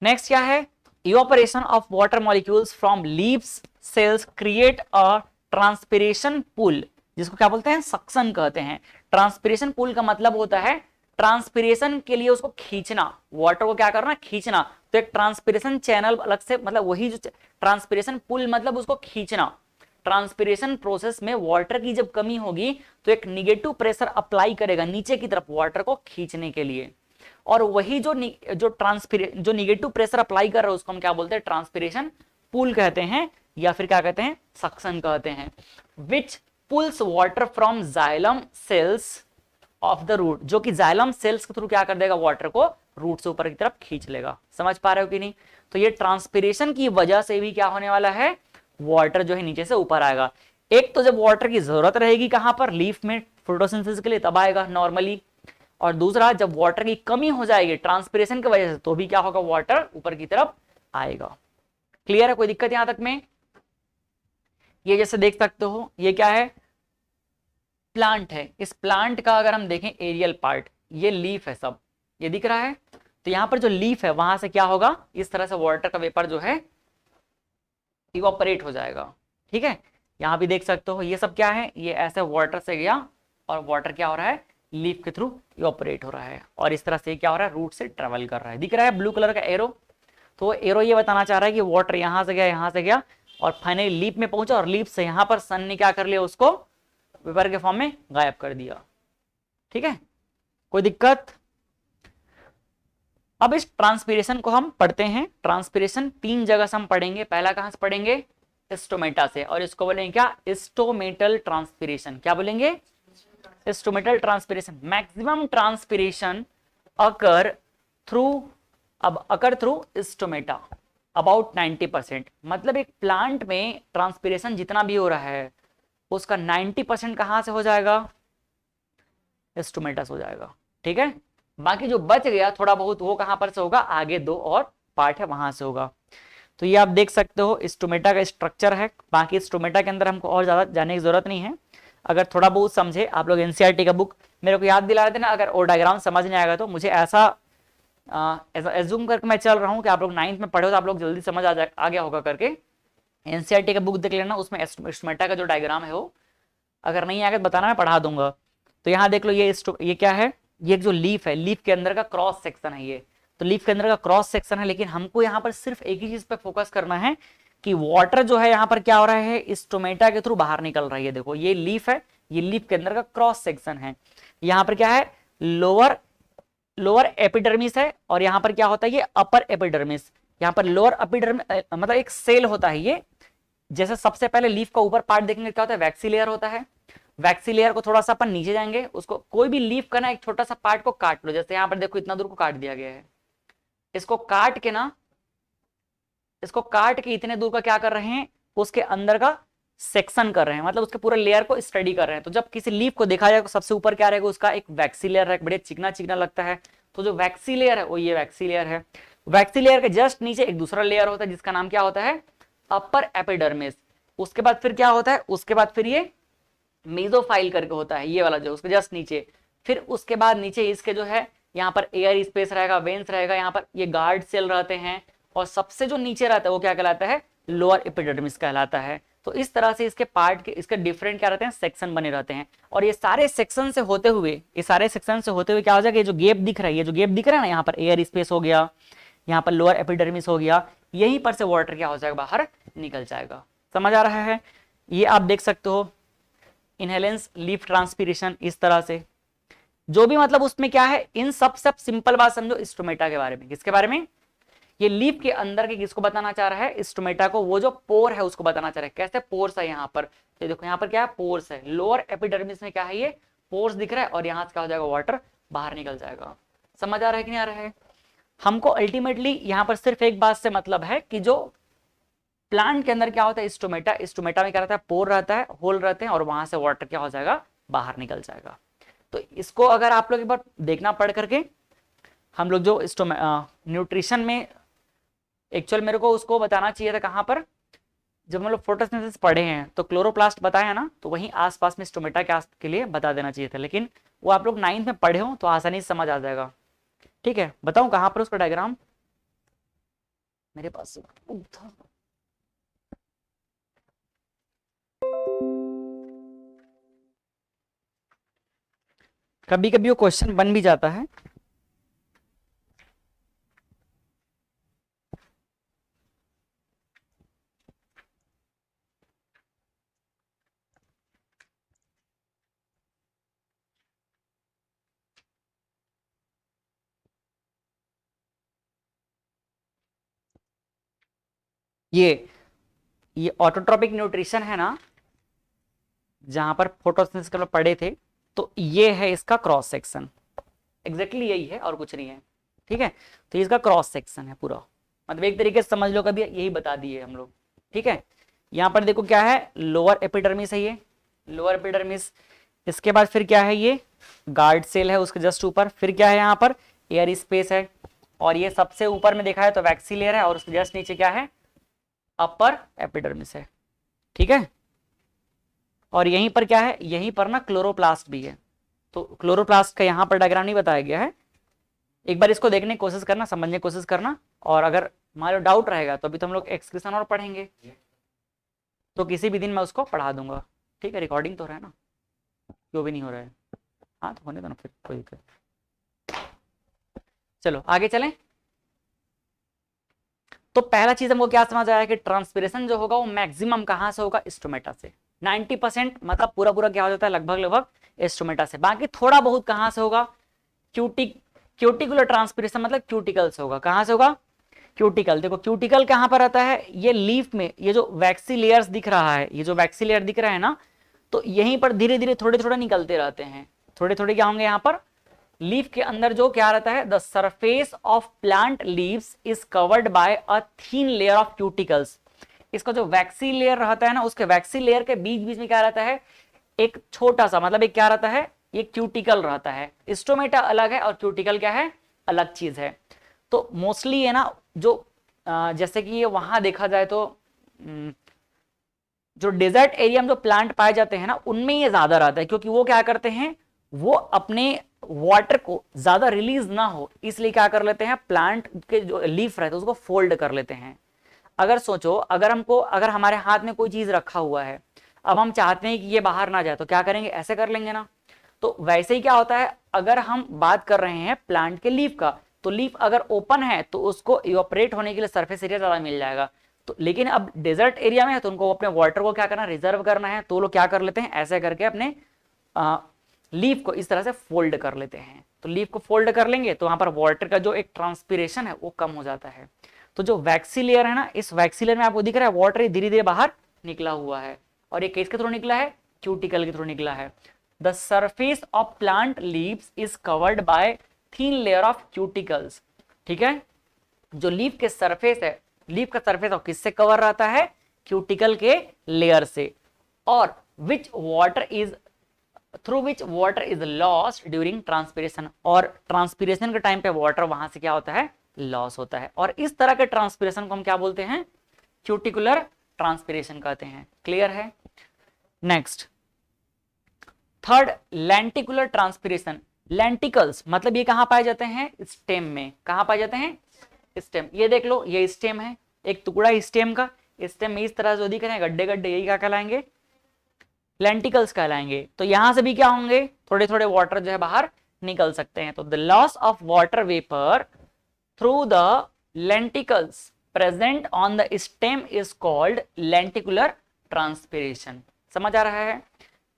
नेक्स्ट क्या है? Evaporation of water molecules from leaves cells create a transpiration pull, जिसको क्या बोलते हैं? सक्शन कहते हैं। ट्रांसपीरेशन पूल का मतलब होता है ट्रांसपीरेशन के लिए उसको खींचना, वाटर को क्या करना? खींचना। तो एक ट्रांसपीरेशन चैनल अलग से, मतलब वही जो ट्रांसपीरेशन पूल मतलब उसको खींचना। ट्रांसपीरेशन प्रोसेस में वाटर की जब कमी होगी तो एक निगेटिव प्रेशर अप्लाई करेगा नीचे की तरफ वाटर को खींचने के लिए। और वही जो निगेटिव प्रेशर अप्लाई कर रहा है उसको हम क्या बोलते हैं? ट्रांसपीरेशन पूल कहते हैं, या फिर क्या कहते हैं? सक्शन कहते हैं। Which pulls water from xylem cells of the root, जो कि जाइलम सेल्स के थ्रू क्या कर देगा? वाटर को रूट से ऊपर की तरफ खींच लेगा। समझ पा रहे हो कि नहीं? तो ये ट्रांसपीरेशन की वजह से भी क्या होने वाला है? वाटर जो है नीचे से ऊपर आएगा। एक तो जब वाटर की जरूरत रहेगी कहां पर? लीफ में फोटोसिंथेसिस के लिए, तब आएगा नॉर्मली। और दूसरा जब वाटर की कमी हो जाएगी ट्रांसपीरेशन की वजह से तो भी क्या होगा? वाटर ऊपर की तरफ आएगा। क्लियर है? कोई दिक्कत यहां तक में? ये जैसे देख सकते हो ये क्या है? प्लांट है। इस प्लांट का अगर हम देखें एरियल पार्ट, ये लीफ है सब, ये दिख रहा है। तो यहां पर जो लीफ है वहां से क्या होगा? इस तरह से वाटर का वेपर जो है इवापोरेट हो जाएगा। ठीक है, यहां भी देख सकते हो ये सब क्या है? ये ऐसे वाटर से गया और वाटर क्या हो रहा है? लीफ के थ्रू इवापोरेट हो रहा है और इस तरह से क्या हो रहा है? रूट से ट्रेवल कर रहा है। दिख रहा है ब्लू कलर का एरो? तो एरो ये बताना चाह रहा है कि वाटर यहां से गया, यहां से गया और फाइनली लीफ में पहुंचा और लीफ से यहां पर सन ने क्या कर लिया? उसको वेपर के फॉर्म में गायब कर दिया। ठीक है, कोई दिक्कत? अब इस ट्रांसपीरेशन को हम पढ़ते हैं। ट्रांसपीरेशन 3 जगह से हम पढ़ेंगे। पहला कहां से पढ़ेंगे? स्टोमेटा से, और इसको बोलेंगे क्या? Stomatal transpiration. क्या बोलेंगे? Stomatal transpiration. Maximum transpiration occur through stomata about 90%। मतलब एक प्लांट में ट्रांसपीरेशन जितना भी हो रहा है उसका 90% कहां से हो जाएगा? स्टोमेटा से हो जाएगा। ठीक है, बाकी जो बच गया थोड़ा बहुत वो कहां पर से होगा? आगे 2 और पार्ट है वहां से होगा। तो ये आप देख सकते हो स्टोमेटा का स्ट्रक्चर है। बाकी स्टोमेटा के अंदर हमको और ज्यादा जाने की जरूरत नहीं है। अगर थोड़ा बहुत समझे आप लोग एनसीईआरटी का बुक मेरे को याद दिला देना। अगर वो डायग्राम समझ नहीं आएगा तो मुझे ऐसा एज्यूम करके मैं चल रहा हूँ कि आप लोग 9th में पढ़े हो तो आप लोग जल्दी समझ आ गया होगा करके। एनसीईआरटी का बुक देख लेना, उसमें स्टोमेटा का जो डायग्राम है वो, अगर नहीं आएगा तो बताना, मैं पढ़ा दूंगा। तो यहाँ देख लो, ये क्या है, ये जो लीफ है, लीफ के अंदर का क्रॉस सेक्शन है ये। तो लीफ के अंदर का क्रॉस सेक्शन है, लेकिन हमको यहाँ पर सिर्फ एक ही चीज पे फोकस करना है कि वाटर जो है यहाँ पर क्या हो रहा है, स्टोमेटा के थ्रू बाहर निकल रहा है। ये देखो, ये लीफ है, ये लीफ के अंदर का क्रॉस सेक्शन है। यहाँ पर क्या है, लोअर एपिडर्मिस है, और यहाँ पर क्या होता है, ये अपर एपिडर्मिस। यहाँ पर लोअर एपिडर्मिस मतलब एक सेल होता है ये। जैसे सबसे पहले लीफ का ऊपर पार्ट देखेंगे, क्या होता है, वैक्सी लेयर होता है। वैक्सी लेयर को थोड़ा सा अपन नीचे जाएंगे, उसको कोई भी लीफ का ना एक छोटा सा पार्ट को काट लो। जैसे यहाँ पर देखो, इतना दूर को काट दिया गया है। इसको काट के ना, इसको काट के इतने दूर का क्या कर रहे हैं, उसके अंदर का सेक्शन कर रहे हैं, मतलब उसके पूरे लेयर को स्टडी कर रहे हैं। तो जब किसी लीफ को देखा जाए तो सबसे ऊपर क्या रहेगा, उसका एक वैक्सी लेयर है, बड़े चिकना चिकना लगता है। तो जो वैक्सी लेयर है वो ये वैक्सी लेयर है। वैक्सी लेयर के जस्ट नीचे एक दूसरा लेयर होता है जिसका नाम क्या होता है, अपर एपिडर्मिस। उसके बाद फिर क्या होता है, उसके बाद फिर ये मेसोफाइल करके होता है, ये वाला जो उसके जस्ट नीचे। फिर उसके बाद नीचे इसके जो है, यहाँ पर एयर स्पेस रहेगा, वेंस रहेगा, यहाँ पर ये गार्ड सेल रहते हैं, और सबसे जो नीचे रहता है वो क्या कहलाता है, लोअर एपिडर्मिस कहलाता है। तो इस तरह से इसके पार्ट के, इसके डिफरेंट क्या रहते हैं, सेक्शन बने रहते हैं। और ये सारे सेक्शन से होते हुए, ये सारे सेक्शन से होते हुए क्या हो जाएगा, ये जो गैप दिख रहा है, ये जो गैप दिख रहा है ना, यहाँ पर एयर स्पेस हो गया, यहाँ पर लोअर एपिडर्मिस हो गया, यहीं पर से वाटर क्या हो जाएगा, बाहर निकल जाएगा। समझ आ रहा है? ये आप देख सकते हो, इनहेलेंस, लीफ ट्रांसपीरेशन, इस तरह से जो भी मतलब उसमें क्या है, इन सब सिंपल बात समझो स्टोमेटा के बारे में। किसके बारे में, ये लीफ के अंदर के किसको बताना चाह रहा है, स्टोमेटा को, वो जो पोर है उसको बताना चाह रहा है। कैसे पोर्स है यहाँ पर, तो देखो यहाँ पर क्या है, पोर्स है। लोअर एपिडर्मिस में क्या है, ये पोर्स दिख रहा है, और यहाँ से क्या हो जाएगा, वाटर बाहर निकल जाएगा। समझ आ रहा है कि नहीं आ रहा है? हमको अल्टीमेटली यहाँ पर सिर्फ एक बात से मतलब है कि जो प्लांट के अंदर क्या होता है, स्टोमेटा, स्टोमेटा में क्या रहता है, पोर रहता है, होल रहते हैं, और वहां से वाटर क्या हो जाएगा, बाहर निकल जाएगा। तो इसको अगर आप लोग एक बार देखना पढ़ करके, हम लोग जो न्यूट्रिशन में एक्चुअल मेरे को उसको बताना चाहिए था, कहाँ पर, जब हम लोग फोटोसिंथेसिस पढ़े हैं तो क्लोरोप्लास्ट बताया ना, तो वहीं आसपास में स्टोमेटा के लिए बता देना चाहिए था, लेकिन वो आप लोग 9th में पढ़े हो तो आसानी से समझ आ जाएगा। ठीक है, बताऊं कहाँ पर उसका डायग्राम, मेरे पास था। कभी कभी वो क्वेश्चन बन भी जाता है। ये ऑटोट्रोपिक न्यूट्रिशन है ना, जहां पर फोटोसिंथेसिस के पढ़े थे, तो ये है इसका क्रॉस सेक्शन। एग्जैक्टली यही है और कुछ नहीं है। ठीक है, तो इसका क्रॉस सेक्शन है पूरा, मतलब एक तरीके से समझ लो, कभी यही बता दिए हम लोग। ठीक है, यहाँ पर देखो क्या है, लोअर एपिडर्मिस है, ये लोअर एपिडर्मिस। इसके बाद फिर क्या है, ये गार्ड सेल है, उसके जस्ट ऊपर फिर क्या है, यहाँ पर एयर स्पेस है, और ये सबसे ऊपर में देखा है तो वैक्सी लेयर है, और उसके जस्ट नीचे क्या है, अपर एपिडर्मिस है। ठीक है, और यहीं पर क्या है, यहीं पर ना क्लोरोप्लास्ट भी है। तो क्लोरोप्लास्ट का यहाँ पर डायग्राम नहीं बताया गया है, एक बार इसको देखने की कोशिश करना, समझने की कोशिश करना, और अगर हमारे डाउट रहेगा तो अभी तो हम लोग एक्सक्रीशन और पढ़ेंगे, तो किसी भी दिन मैं उसको पढ़ा दूंगा। ठीक है, रिकॉर्डिंग तो हो रहा है ना, क्यों भी नहीं हो रहा है, हाँ तो होने दो ना, फिर कोई दिक्कत। चलो आगे चलें। तो पहला चीज हमको क्या समझ आया कि ट्रांसपिरेशन जो होगा वो मैक्सिमम कहां से होगा, स्टोमेटा से। 90% मतलब पूरा पूरा क्या हो जाता है, लगभग लगभग स्टोमेटा से। बाकी थोड़ा बहुत कहां से होगा, क्यूटिकुलर ट्रांसपिरेशन मतलब क्यूटिकल से होगा। कहां से होगा, क्यूटिकल। देखो क्यूटिकल कहां पर आता है, ये लीफ में, ये जो वैक्सी लेयर्स दिख रहा है, ये जो वैक्सी लेयर दिख रहा है ना, तो यहीं पर धीरे धीरे थोड़े थोड़े निकलते रहते हैं। थोड़े थोड़े क्या होंगे, यहाँ पर लीफ के अंदर जो क्या रहता है, the surface of plant leaves is covered by a thin layer of cuticles. इसका जो वैक्सी लेयर रहता है ना, उसके वैक्सी लेयर के बीच बीच में क्या रहता है, एक छोटा सा, मतलब एक क्या रहता है, ये क्यूटिकल रहता है। स्टोमेटा अलग है और क्यूटिकल क्या है, अलग चीज है। तो मोस्टली है ना, जो जैसे कि ये वहां देखा जाए तो जो डेजर्ट एरिया में जो प्लांट पाए जाते हैं ना, उनमें ये ज्यादा रहता है, क्योंकि वो क्या करते हैं, वो अपने वाटर को ज्यादा रिलीज ना हो इसलिए क्या कर लेते हैं, प्लांट के जो लीफ रहते हैं उसको फोल्ड कर लेते हैं। अगर सोचो, अगर हमारे हाथ में कोई चीज रखा हुआ है, अब हम चाहते हैं कि ये बाहर ना जाए, तो क्या करेंगे, ऐसे कर लेंगे ना। तो वैसे ही क्या होता है, अगर हम बात कर रहे हैं प्लांट के लीफ का, तो लीफ अगर ओपन है तो उसको इवापोरेट होने के लिए सरफेस एरिया ज्यादा मिल जाएगा। तो लेकिन अब डेजर्ट एरिया में है तो उनको अपने वाटर को क्या करना, रिजर्व करना है, तो लोग क्या कर लेते हैं, ऐसे करके अपने लीफ को इस तरह से फोल्ड कर लेते हैं। तो लीफ को फोल्ड कर लेंगे तो वहां पर वाटर का जो एक ट्रांसपीरेशन है वो कम हो जाता है। तो जो वैक्सी लेयर है ना, इस वैक्सी लेयर में आपको दिख रहा है वाटर धीरे धीरे बाहर निकला हुआ है, और ये किसके थ्रू निकला है, क्यूटिकल के थ्रू निकला है। The surface of plant leaves is covered by thin layer of cuticles. ठीक है, जो लीफ के सरफेस है, लीफ का सरफेस और किससे कवर रहता है, क्यूटिकल के लेयर से, और which water is through which water is lost during transpiration, और ट्रांसपीरेशन के टाइम पे वाटर वहां से क्या होता है, लॉस होता है। और इस तरह के ट्रांसपीरेशन को हम क्या बोलते हैं, क्यूटिकुलर ट्रांसपीरेशन कहते हैं। क्लियर है। Next, third, lenticular transpiration. Lenticels मतलब ये कहां पाए जाते हैं, स्टेम में। कहां पाए जाते हैं, स्टेम। ये देख लो, ये स्टेम है, एक टुकड़ा स्टेम का, स्टेम में इस तरह जो दिख रहे हैं गड्ढे गड्ढे, यही क्या कहलाएंगे, लेंटिकल्स कहलाएंगे। तो यहां से भी क्या होंगे, थोड़े थोड़े वाटर जो है बाहर निकल सकते हैं। तो the loss of water vapour through the lenticels present on the stem is called lenticular transpiration. समझ आ रहा है।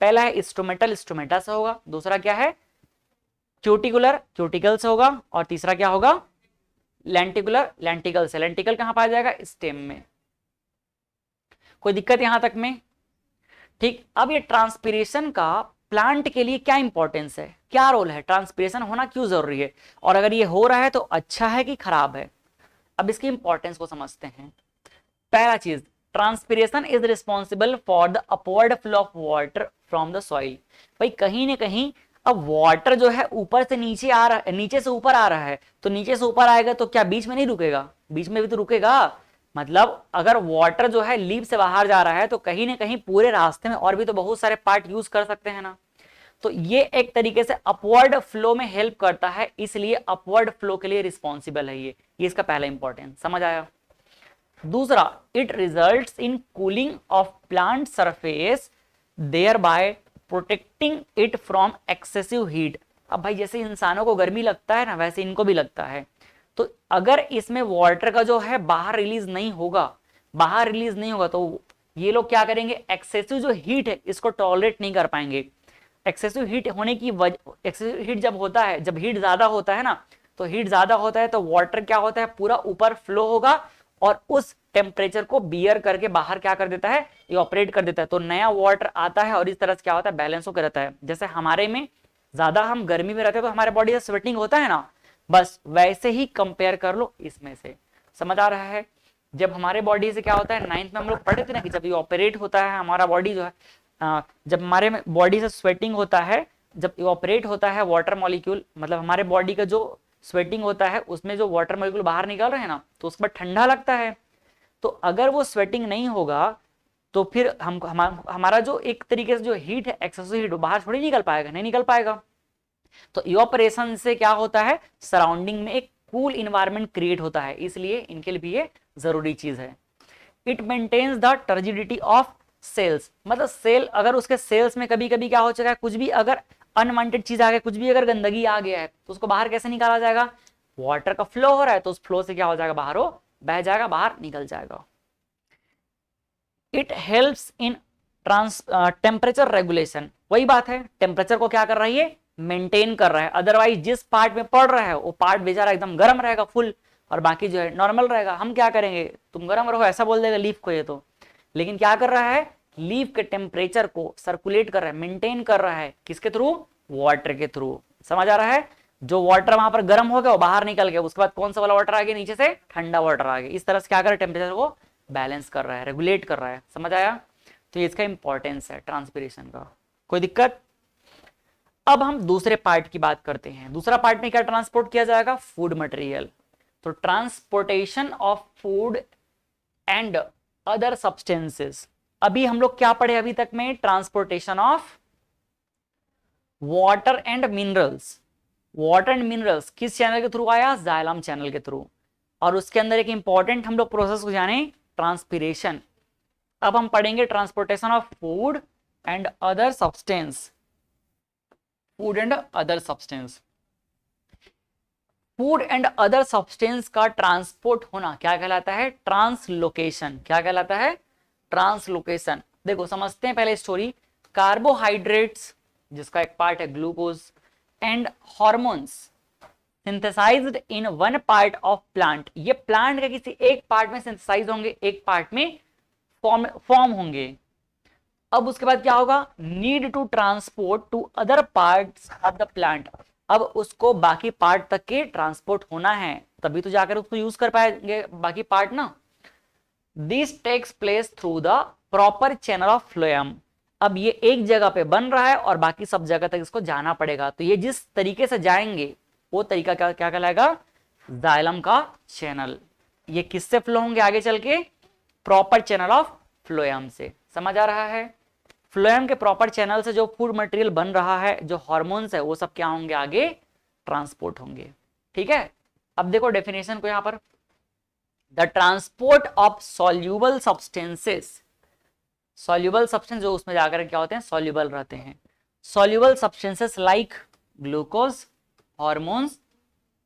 पहला है इंस्ट्रूमेंटल, इंस्ट्रूमेंटा से होगा। दूसरा क्या है, क्यूटिकुलर, क्यूटिकल से होगा। और तीसरा क्या होगा, लेंटिकुलर, लेंटिकल से। लेंटिकल कहां पाया जाएगा, स्टेम में। कोई दिक्कत यहां तक में। ठीक, अब ये ट्रांसपीरेशन का प्लांट के लिए क्या इंपॉर्टेंस है, क्या रोल है, ट्रांसपीरेशन होना क्यों जरूरी है, और अगर ये हो रहा है तो अच्छा है कि खराब है। अब इसकी इंपॉर्टेंस को समझते हैं। पहला चीज, transpiration is responsible for the upward flow of water from the soil. भाई कहीं ना कहीं अब वाटर जो है ऊपर से नीचे आ रहा है, नीचे से ऊपर आ रहा है, तो नीचे से ऊपर आएगा तो क्या बीच में नहीं रुकेगा, बीच में भी तो रुकेगा। मतलब अगर वाटर जो है लीफ से बाहर जा रहा है तो कहीं ना कहीं पूरे रास्ते में और भी तो बहुत सारे पार्ट यूज कर सकते हैं ना। तो ये एक तरीके से अपवर्ड फ्लो में हेल्प करता है, इसलिए अपवर्ड फ्लो के लिए रिस्पॉन्सिबल है ये इसका पहला इंपॉर्टेंस। समझ आया। दूसरा, it results in cooling of plant surface thereby protecting it from excessive heat. अब भाई जैसे इंसानों को गर्मी लगता है ना, वैसे इनको भी लगता है। तो अगर इसमें वाटर का जो है बाहर रिलीज नहीं होगा तो ये लोग क्या करेंगे, एक्सेसिव जो हीट है इसको टॉलरेट नहीं कर पाएंगे। एक्सेसिव हीट होने की वजह, एक्सेसिव हीट जब होता है, जब हीट ज्यादा होता है ना, तो हीट ज्यादा होता है तो वाटर क्या होता है, पूरा ऊपर फ्लो होगा और उस टेम्परेचर को बियर करके बाहर क्या कर देता है, इवापोरेट कर देता है। तो नया वाटर आता है और इस तरह से क्या होता है, बैलेंस होकर रहता है। जैसे हमारे में ज्यादा हम गर्मी में रहते हैं तो हमारे बॉडी से स्वेटिंग होता है ना, बस वैसे ही कंपेयर कर लो इसमें से। समझ आ रहा है। जब हमारे बॉडी से क्या होता है, 9th में हम लोग पढ़े थे ना कि जब ये ऑपरेट होता है हमारा बॉडी जो है, जब हमारे बॉडी से स्वेटिंग होता है, जब इवापोरेट होता है वाटर मॉलिक्यूल, मतलब हमारे बॉडी का जो स्वेटिंग होता है उसमें जो वाटर मॉलिक्यूल बाहर निकल रहे हैं ना, तो उस पर ठंडा लगता है। तो अगर वो स्वेटिंग नहीं होगा तो फिर हमारा जो एक तरीके से जो हीट है, एक्सेसिव हीट, वो बाहर थोड़ी निकल पाएगा, नहीं निकल पाएगा। तो इवापोरेशन से क्या होता है, सराउंडिंग में एक कूल इन्वायरमेंट क्रिएट होता है, इसलिए इनके लिए भी ये जरूरी चीज है। It maintains the turgidity of cells, मतलब सेल अगर उसके सेल्स में कभी कभी क्या हो चुका है, कुछ भी अगर अनवांटेड चीज आ गया, कुछ भी अगर गंदगी आ गया है तो उसको बाहर कैसे निकाला जाएगा, वाटर का फ्लो हो रहा है तो उस फ्लो से क्या हो जाएगा, बाहर हो बह जाएगा, बाहर निकल जाएगा। It helps in temperature regulation, वही बात है, टेम्परेचर को क्या कर रहा है, ये मेंटेन कर रहा है। अदरवाइज जिस पार्ट में पड़ रहा है वो पार्ट बेचारा एकदम गर्म रहेगा फुल, और बाकी जो है नॉर्मल रहेगा। हम क्या करेंगे, तुम गर्म रहो ऐसा बोल देगा लीफ को ये तो, लेकिन क्या कर रहा है, लीफ के टेम्परेचर को सर्कुलेट कर रहा है, मेंटेन कर रहा है, किसके थ्रू, वाटर के थ्रू। समझ आ रहा है। जो वाटर वहां पर गर्म हो गया वो बाहर निकल गया, उसके बाद कौन सा वाला वाटर आ गया, नीचे से ठंडा वाटर आ गया। इस तरह से क्या कर रहा है, टेम्परेचर को बैलेंस कर रहा है, रेगुलेट कर रहा है। समझ आया। तो ये इसका इंपॉर्टेंस है ट्रांसपीरेशन का। कोई दिक्कत। अब हम दूसरे पार्ट की बात करते हैं। दूसरा पार्ट में क्या ट्रांसपोर्ट किया जाएगा, फूड मटेरियल। तो transportation of food and other substances. अभी हम लोग क्या पढ़े अभी तक में, transportation of water and minerals. Water and minerals किस चैनल के थ्रू आया, जाइलम चैनल के थ्रू। और उसके अंदर एक इंपॉर्टेंट हम लोग प्रोसेस को जाने, ट्रांसपिरेशन। अब हम पढ़ेंगे transportation of food and other substance. Food and other substance, food and other substance का ट्रांसपोर्ट होना क्या कहलाता है? ट्रांसलोकेशन। क्या कहलाता है? ट्रांसलोकेशन। देखो समझते हैं पहले स्टोरी। कार्बोहाइड्रेट्स जिसका एक पार्ट है glucose and hormones synthesised in one part of plant, ये प्लांट के किसी एक पार्ट में सिंथेसाइज होंगे, एक पार्ट में फॉर्म होंगे। अब उसके बाद क्या होगा? Need to transport to other parts of the plant, अब उसको बाकी पार्ट तक के ट्रांसपोर्ट होना है, तभी तो जाकर उसको यूज कर पाएंगे बाकी पार्ट ना। This takes place through the proper channel of phloem, अब ये एक जगह पे बन रहा है और बाकी सब जगह तक इसको जाना पड़ेगा, तो ये जिस तरीके से जाएंगे वो तरीका क्या क्या कहलाएगा? जाइलम का चैनल। ये किससे फ्लो होंगे आगे चल के? प्रॉपर चैनल ऑफ फ्लोएम से। समझ आ रहा है? फ्लोएम के प्रॉपर चैनल से जो फूड मटेरियल बन रहा है, जो हार्मोन्स है, वो सब क्या होंगे? आगे ट्रांसपोर्ट होंगे। ठीक है, अब देखो डेफिनेशन को यहां पर, the transport of soluble substances, soluble substance जो उसमें जाकर क्या होते हैं? सॉल्यूबल रहते हैं। Soluble substances like glucose, hormones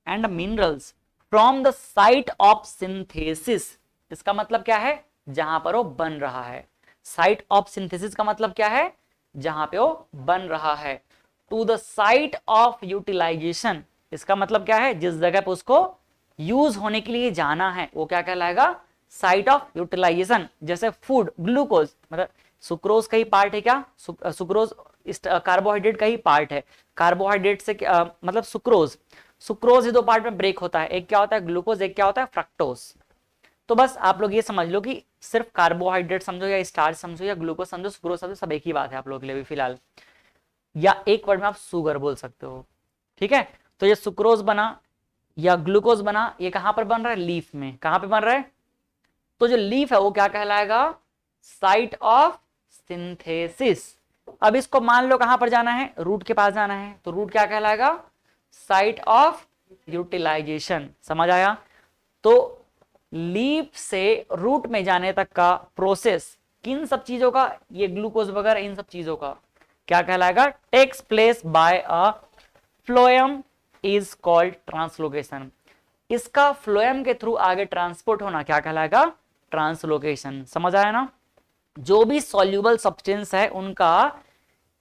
and minerals from the site of synthesis, इसका मतलब क्या है? जहां पर वो बन रहा है। साइट ऑफ सिंथेसिस का मतलब क्या है? जहां पे वो बन रहा है। To the site of utilisation, इसका मतलब क्या है? जिस जगह पे उसको यूज होने के लिए जाना है वो क्या कहलाएगा? Site of utilisation. जैसे फूड, ग्लूकोज मतलब सुक्रोज का ही पार्ट है क्या? सुक्रोज कार्बोहाइड्रेट का ही पार्ट है। कार्बोहाइड्रेट से मतलब सुक्रोज, सुक्रोज ही दो पार्ट में ब्रेक होता है, एक क्या होता है? ग्लूकोज, एक क्या होता है? फ्रक्टोज। तो बस आप लोग ये समझ लो कि सिर्फ कार्बोहाइड्रेट समझो या स्टार्च समझो या ग्लूकोज समझो, सुक्रोज समझो, सब एक ही बात है आप लोगों के लिए भी फिलहाल, या एक वर्ड में आप सुगर बोल सकते हो। ठीक है, तो ये सुक्रोज बना या ग्लूकोज बना, ये कहां पर बन रहा है? लीफ में। कहां पे बन रहा है? तो जो लीफ है वो क्या कहलाएगा? Site of synthesis. अब इसको मान लो कहां पर जाना है? रूट के पास जाना है, तो रूट क्या कहलाएगा? Site of utilisation. समझ आया? तो लीफ से रूट में जाने तक का प्रोसेस किन सब चीजों का? ये ग्लूकोज वगैरह इन सब चीजों का क्या कहलाएगा? Takes place by a phloem is called translocation. इसका फ्लोएम के थ्रू आगे ट्रांसपोर्ट होना क्या कहलाएगा? ट्रांसलोकेशन। समझ आया ना? जो भी सॉल्यूबल सब्सटेंस है उनका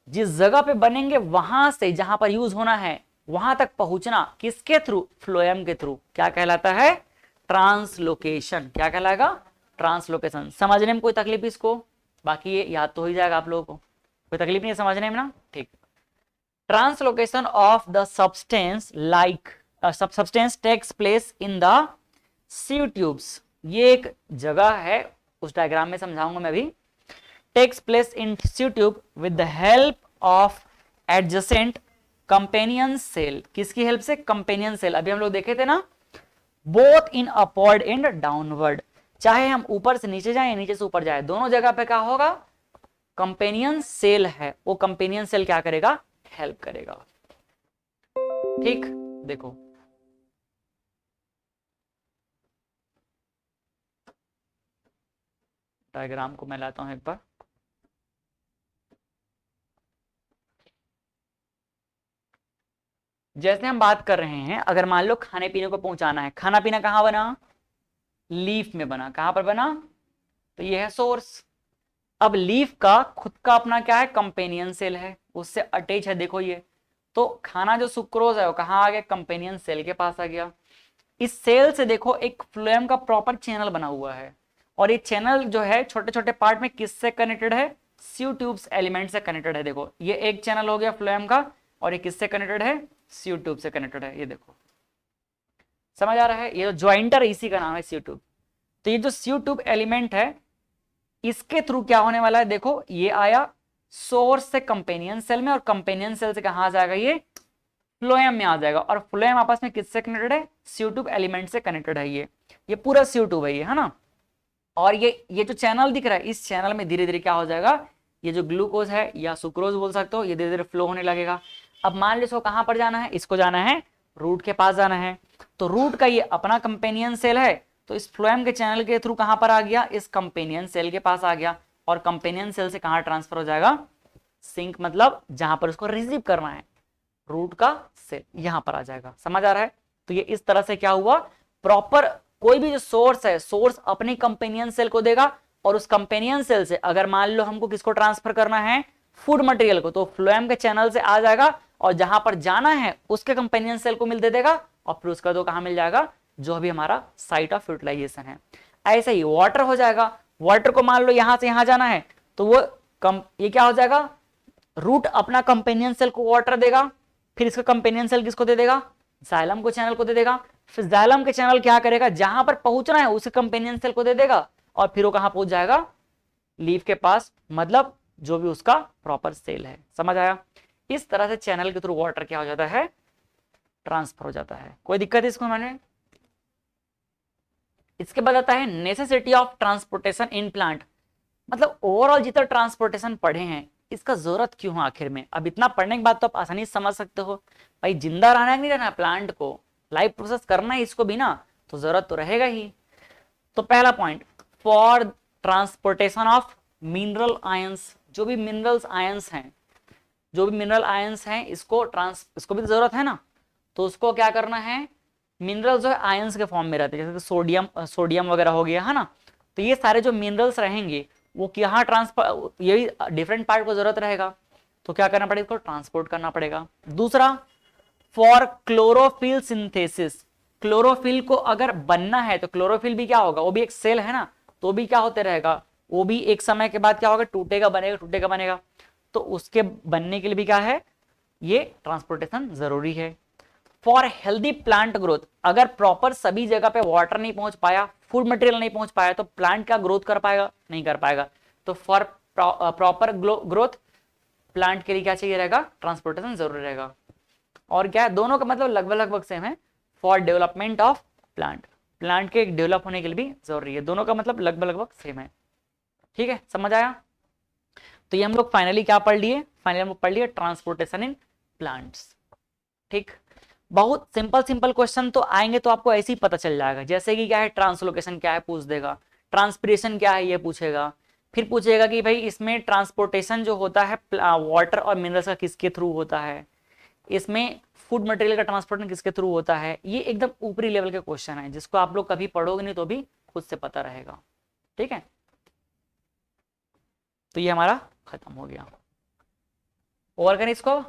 जिस जगह पे बनेंगे वहां से जहां पर यूज होना है वहां तक पहुंचना किसके थ्रू? फ्लोएम के थ्रू। क्या कहलाता है? ट्रांसलोकेशन। क्या कहलाएगा? ट्रांसलोकेशन। समझने में कोई तकलीफ इसको? बाकी ये याद तो हो ही जाएगा आप लोगों को, कोई तकलीफ नहीं है समझने में ना? ठीक। Translocation of the substance like substance takes place in the sieve tubes, ये एक जगह है, उस डायग्राम में समझाऊंगा मैं भी। Takes place in sieve tube with the help of adjacent companion cell. किसकी हेल्प से? Companion cell. अभी हम लोग देखे थे ना, both in upward and downward, चाहे हम ऊपर से नीचे जाए या नीचे से ऊपर जाए, दोनों जगह पे क्या होगा? कंपेनियन सेल है, वो कंपेनियन सेल क्या करेगा? हेल्प करेगा। ठीक, देखो डायग्राम को मैं लाता हूं एक बार। जैसे हम बात कर रहे हैं, अगर मान लो खाने पीने को पहुंचाना है, खाना पीना कहां बना? लीफ में बना। कहां पर बना? तो ये है सोर्स। अब लीफ का खुद का अपना क्या है? कंपेनियन सेल है, उससे अटैच है। देखो ये तो खाना जो सुक्रोज है वो कहां आ गया? कंपेनियन सेल के पास आ गया। इस सेल से देखो एक फ्लोएम का प्रॉपर चैनल बना हुआ है, और ये चैनल जो है छोटे छोटे पार्ट में किससे कनेक्टेड है? सीव ट्यूब्स एलिमेंट से कनेक्टेड है। देखो ये एक चैनल हो गया फ्लोएम का, और ये किससे कनेक्टेड है? सीव ट्यूब से कनेक्टेड है। ये देखो समझ आ रहा है? ये जो ज्वाइंटर इसी का नाम है सीव ट्यूब। तो ये जो सीव ट्यूब एलिमेंट है इसके थ्रू क्या होने वाला है? देखो ये आया सोर्स से कंपेनियन सेल में, और कंपेनियन सेल से कहां आ जाएगा? ये फ्लोएम में आ जाएगा, और फ्लोएम आपस में किससे कनेक्टेड है? सीव ट्यूब एलिमेंट से कनेक्टेड है। ये पूरा सीव ट्यूब है ये, है ना? और ये जो चैनल दिख रहा है, इस चैनल में धीरे धीरे क्या हो जाएगा? ये जो ग्लूकोज है या सुक्रोज बोल सकते हो, ये धीरे धीरे फ्लो होने लगेगा। अब मान लो इसको कहां पर जाना है? इसको जाना है रूट के पास जाना है, तो रूट का ये अपना कंपेनियन सेल है, तो इस फ्लोएम के चैनल के थ्रू कहां पर आ गया, इस कंपेनियन सेल के पास आ गया, और कंपेनियन सेल से कहां ट्रांसफर हो जाएगा, सिंक मतलब जहां पर उसको रिसीव करना है, रूट का सेल यहां पर आ जाएगा। समझ आ रहा है? तो ये इस तरह से क्या हुआ, प्रॉपर कोई भी जो सोर्स है, सोर्स अपनी कंपेनियन सेल को देगा, और उस कंपेनियन सेल से अगर मान लो हमको किसको ट्रांसफर करना है, फूड मटेरियल को, तो फ्लोएम के चैनल से आ जाएगा, और जहां पर जाना है उसके कंपेनियन सेल को मिल दे देगा, और फिर उसका दो कहां मिल जाएगा, जो भी हमारा साइट ऑफ यूटिलाइजेशन है। ऐसे ही वाटर हो जाएगा, वाटर को मान लो यहां से यहां जाना है, तो वो ये क्या हो जाएगा, रूट अपना कंपेनियन सेल को वाटर देगा, फिर इसका कंपेनियन सेल किसको दे देगा, जाइलम को चैनल को दे देगा, फिर जाइलम के चैनल क्या करेगा, जहां पर पहुंचना है उसे कंपेनियन सेल को दे देगा, और फिर वो कहां पहुंच जाएगा, लीफ के पास, मतलब जो भी उसका प्रॉपर सेल है। समझ आया? इस तरह से चैनल के थ्रू वाटर क्या हो जाता है, ट्रांसफर हो जाता है। कोई दिक्कत है इसको मैंने? इसके बाद आता है necessity of transportation in plant, मतलब ओवरऑल जितना ट्रांसपोर्टेशन पढ़े हैं इसका जरूरत क्यों है आखिर में। अब इतना पढ़ने के बाद तो आप आसानी से समझ सकते हो, भाई जिंदा रहना है नहीं रहना, प्लांट को लाइव प्रोसेस करना है इसको भी ना, तो जरूरत तो रहेगा ही। तो पहला point, for transportation of mineral ions, जो भी मिनरल्स आयंस हैं, जो भी मिनरल आयंस हैं इसको इसको भी तो जरूरत है ना, तो उसको क्या करना है, मिनरल्स जो है आयंस के फॉर्म में रहते हैं, जैसे सोडियम वगैरह हो गया है ना, तो ये सारे जो मिनरल्स रहेंगे वो यहाँ ट्रांसफर, यही डिफरेंट पार्ट को जरूरत रहेगा, तो क्या करना पड़ेगा, इसको ट्रांसपोर्ट करना पड़ेगा। दूसरा, फॉर क्लोरोफिल सिंथेसिस, क्लोरोफिल को अगर बनना है तो क्लोरोफिल भी क्या होगा, वो भी एक सेल है ना, तो भी क्या होते रहेगा, वो भी एक समय के बाद क्या होगा, टूटेगा बनेगा, टूटेगा बनेगा, तो उसके बनने के लिए भी क्या है, ये ट्रांसपोर्टेशन जरूरी है। फॉर हेल्दी प्लांट ग्रोथ, अगर प्रॉपर सभी जगह पे वाटर नहीं पहुंच पाया, फूड मटेरियल नहीं पहुंच पाया, तो प्लांट क्या ग्रोथ कर पाएगा, नहीं कर पाएगा। तो फॉर प्रॉपर ग्रोथ प्लांट के लिए क्या चाहिए रहेगा, ट्रांसपोर्टेशन जरूरी रहेगा। और क्या है, दोनों का मतलब लगभग लगभग सेम है। For development of plant, plant के डेवलप होने के लिए भी जरूरी है, दोनों का मतलब लगभग लगभग सेम है। ठीक है, समझ आया? तो ये हम लोग फाइनली क्या पढ़ लिए, फाइनली हम लोग पढ़ लिए ट्रांसपोर्टेशन इन प्लांट्स। ठीक, बहुत सिंपल सिंपल क्वेश्चन तो आएंगे तो आपको ऐसे ही पता चल जाएगा, जैसे कि क्या है, ट्रांसलोकेशन क्या है पूछ देगा, ट्रांसपिरेशन क्या है ये पूछेगा, फिर पूछेगा कि भाई इसमें ट्रांसपोर्टेशन जो होता है वाटर और मिनरल्स का किसके थ्रू होता है, इसमें फूड मटेरियल का ट्रांसपोर्टेशन किसके थ्रू होता है। ये एकदम ऊपरी लेवल के क्वेश्चन है जिसको आप लोग कभी पढ़ोगे नहीं तो भी खुद से पता रहेगा। ठीक है, तो ये हमारा खत्म हो गया। ओवर करें इसको।